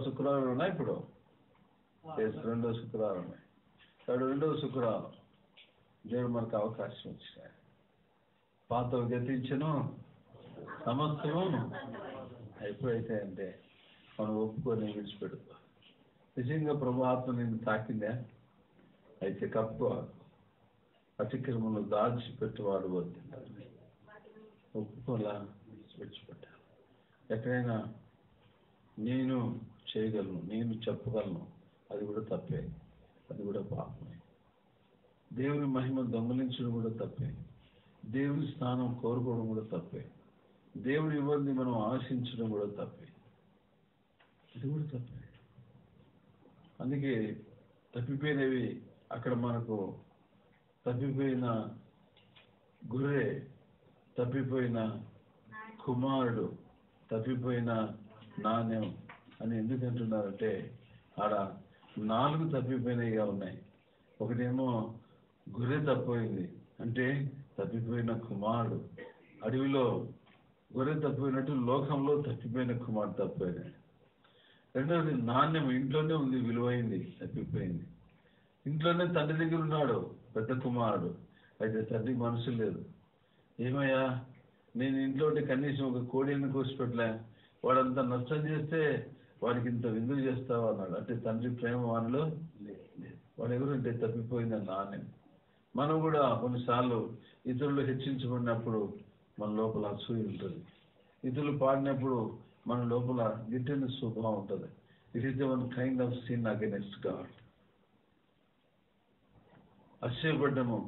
Speaker 1: శుక్రవారం ఉన్నాయి. ఇప్పుడు రెండవ శుక్రవారం ఉన్నాయి. కాబట్టి రెండవ శుక్రవారం దేవుడు మనకు అవకాశం ఇచ్చాడు. పాతవి గతించను, సమస్తము ఎప్పుడైతే అంటే మనం ఒప్పుకొని విడిచిపెడతాం. నిజంగా ప్రభు ఆత్మ నిన్ను తాకిందా? అయితే కప్పు అతిక్రమంలో దాచిపెట్టువాడు వద్దు. ఒప్పుకోలా, విడిచిపెట్టాలి. ఎక్కడైనా నేను చేయగలను, నేను చెప్పగలను, అది కూడా తప్పే, అది కూడా పాపమే. దేవుని మహిమ దొంగలించడం కూడా తప్పే. దేవుని స్థానం కోరుకోవడం కూడా తప్పే. దేవుని ఇవ్వండి మనం ఆశించడం కూడా తప్పే, ఇది కూడా తప్పే. అందుకే తప్పిపోయినవి అక్కడ మనకు తప్పిపోయిన గొర్రె, తప్పిపోయిన కుమారుడు, తప్పిపోయిన నాణ్యం అని ఎందుకు అంటున్నారంటే ఆడ 4 తప్పిపోయినవిగా ఉన్నాయి. ఒకటేమో గొర్రె తప్పిపోయింది అంటే తప్పిపోయిన కుమారుడు. అడవిలో గొర్రె తప్పిపోయినట్టు లోకంలో తప్పిపోయిన కుమారుడు తప్పిపోయినాడు. రెండవది నాణ్యం, ఇంట్లోనే ఉంది, విలువైంది, తప్పిపోయింది. ఇంట్లోనే తండ్రి దగ్గర ఉన్నాడు పెద్ద కుమారుడు, అయితే తండ్రి మనసు లేదు. ఏమయ్యా నేను ఇంట్లో కనీసం ఒక కోడిని కోసిపెట్టలే, వాడంతా నష్టం చేస్తే వాడికి ఇంత విందులు చేస్తావు అన్నాడు. అంటే తండ్రి ప్రేమ వానిలో లేదు. వాడు ఎవరంటే తప్పిపోయింది నాణ్యం. మనం కూడా కొన్నిసార్లు ఇతరులు హెచ్చించబడినప్పుడు మన లోపల అసూయ ఉంటుంది. ఇతరులు పాడినప్పుడు మన లోపల గిట్టని స్వభావం ఉంటుంది. It is one kind of sin against God. అసూయపడ్డము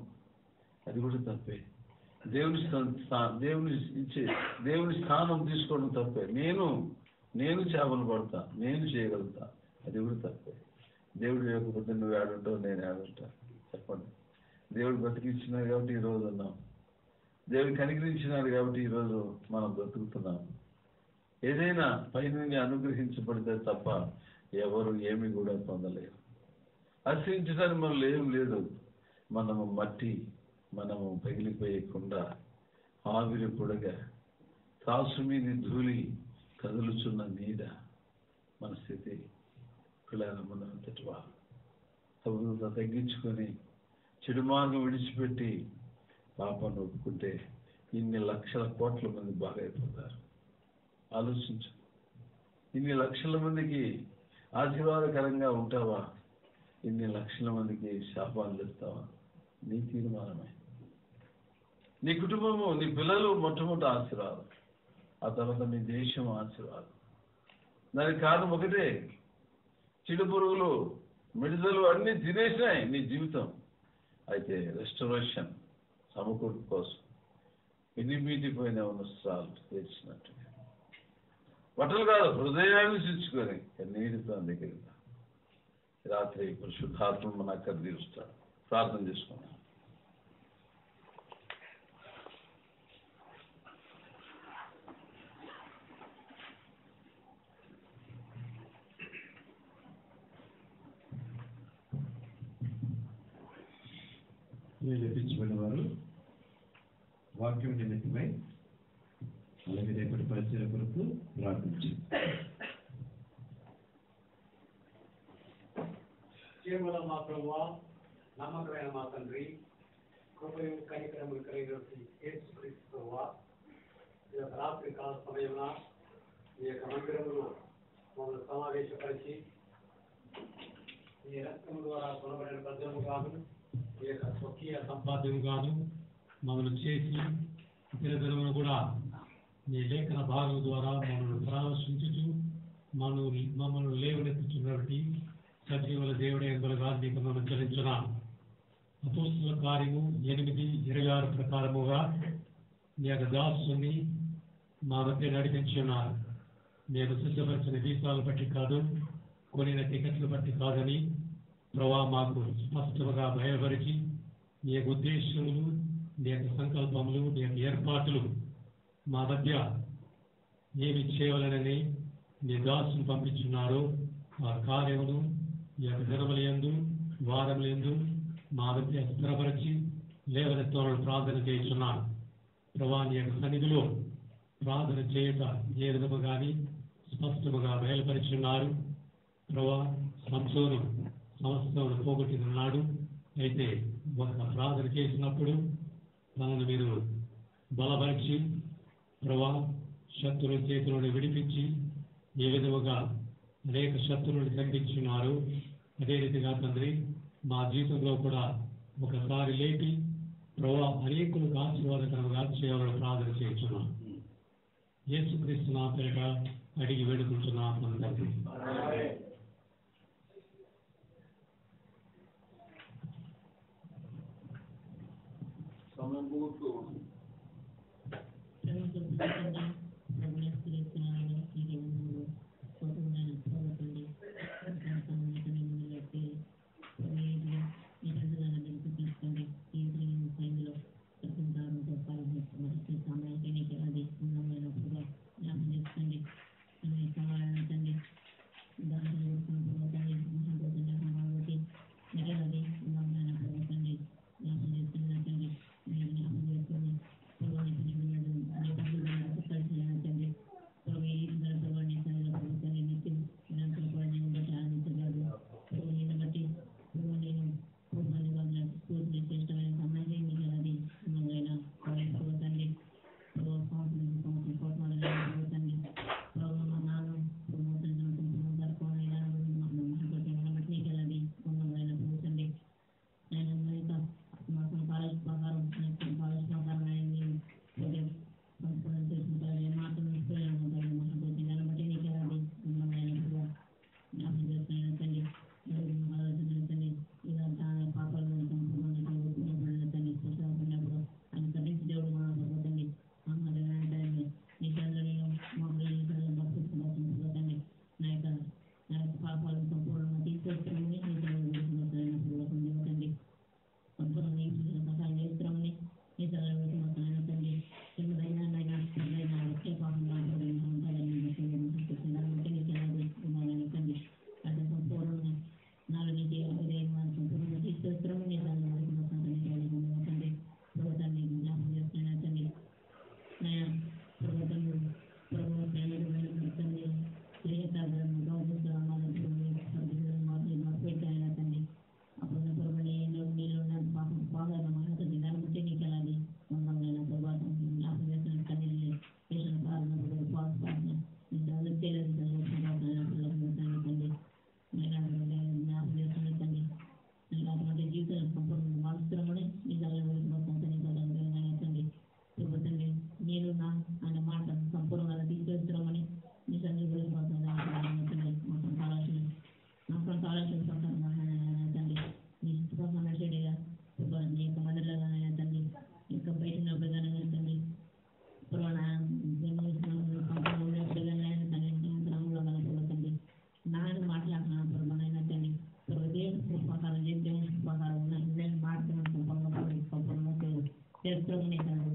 Speaker 1: అది కూడా తప్పే. దేవుని స్థానం తీసుకోవడం తప్పే. నేను చేపలు పడతా, నేను చేయగలుగుతా, అది కూడా తప్పే. దేవుడు లేకపోతే నువ్వు ఏడుంటావు, నేను ఏడుంటా చెప్పండి. దేవుడు బ్రతికించినాడు కాబట్టి ఈరోజు ఉన్నాం. దేవుడు కనికరించినాడు కాబట్టి ఈరోజు మనం బ్రతుకుతున్నాం. ఏదైనా పైనుండి అనుగ్రహించబడితే తప్ప ఎవరు ఏమి కూడా పొందలేరు. ఆశ్రయించడానికి మనలో ఏం లేదు. మనము మట్టి, మనము పగిలిపోయకుండా ఆవిరి పొడగా త్రాసు మీది ధూళి కదులుచున్న నీడ మన స్థితి. పిల్లల మనంతటి వారు తప్పుగా తగ్గించుకొని చెడు మార్గం విడిచిపెట్టి పాపాన్ని ఒప్పుకుంటే ఇన్ని లక్షల కోట్ల మంది బాగా అయిపోతారు. ఆలోచించు. ఇన్ని లక్షల మందికి ఆశీర్వాదకరంగా ఉంటావా? ఇన్ని లక్షల మందికి శాపాలు తెస్తావా? నీ తీర్మానమే. నీ కుటుంబము, నీ పిల్లలు మొట్టమొదటి ఆశీర్వాదం, ఆ తర్వాత నీ దేశం ఆశీర్వాదం. దానికి కారణం ఒకటే, చెడు పురుగులు మిడతలు అన్నీ తినేసినాయి నీ జీవితం. అయితే రెస్టరేషన్, సమకూర్పు కోసం ఎనిమిదిపోయిన వస్త్రాలు తెచ్చినట్టుగా బట్టలు కాదు, హృదయాన్ని శుచుకొని నీటితో దగ్గర రాత్రి పరిశుద్ధాత్మ మన అక్కడ తీరుస్తాడు. ప్రార్థన చేసుకున్నాం.
Speaker 5: లభించబడిన వారు వాక్యం నిమిత్తమై అలాగే రేపటి పరిచయ కొరకు ప్రార్థించారు.
Speaker 6: కేవల మా ప్రభువా, నమ్మకమైన మా తండ్రి, కృపయు కనికరము కలిగినటువంటి యేసుక్రీస్తు ప్రభువా, ఈ యొక్క రాత్రి కాల సమయంలో ఈ యొక్క మందిరములో మమ్మల్ని సమావేశపరిచి ఈ రక్తం ద్వారా కొనబడిన ప్రజలు కాదు, ఈ యొక్క స్వకీయ సంపాద్యం కాదు, మమ్మల్ని చేసి దినదినమును కూడా మీ లేఖన భాగం ద్వారా మమ్మల్ని పరామర్శించుచు మమ్మల్ని లేవనెత్తుచున్నటువంటి సజీవుల దేవుడే ఎందరుగా నీకు మనం చెల్లించున్నాం. అపోస్తుల కార్యము 8:26 ప్రకారముగా మీ యొక్క దాసుని మా మధ్య నడిపించి ఉన్నారు. నేను సిద్ధపరిచిన వీసాలు బట్టి కాదు, కొనిన టికెట్లు బట్టి కాదని ప్రభా మాకు స్పష్టంగా బయలుపరిచి మీ యొక్క ఉద్దేశములు, మీ యొక్క సంకల్పములు, మీ యొక్క ఏర్పాట్లు మా మధ్య ఏమి చేయాలనని మీ దాసును పంపించున్నారు. ఆ కార్యములు ఈ యొక్క దినములందు, వారములందు మా మధ్య స్థిరపరిచి లేవనెత్తాలని ప్రార్థన చేస్తున్నాను. ప్రభా నీ యొక్క సన్నిధిలో ప్రార్థన చేయట ఏ విధము కానీ స్పష్టముగా బయలుపరిచున్నారు. ప్రభా సంసోను సమస్తమును పోగొట్టుకున్నాడు. అయితే ఒక ప్రార్థన చేసినప్పుడు తనను మీరు బలపరిచి ప్రభా శత్రువుల చేతులను విడిపించి ఏ విధముగా అనేక శత్రువులను ఖండించున్నారు. అదే రీతిగా తండ్రి మా జీవితంలో కూడా ఒకసారి లేపి ప్రభా అనేకులకు ఆశీర్వాదకరంగా చేయాలని ప్రార్థన చేస్తున్నాం. యేసుక్రీస్తు నామమున పేరిట అడిగి వేడుకుంటున్నాం తండ్రి.
Speaker 7: యేసు ప్రభు నీకు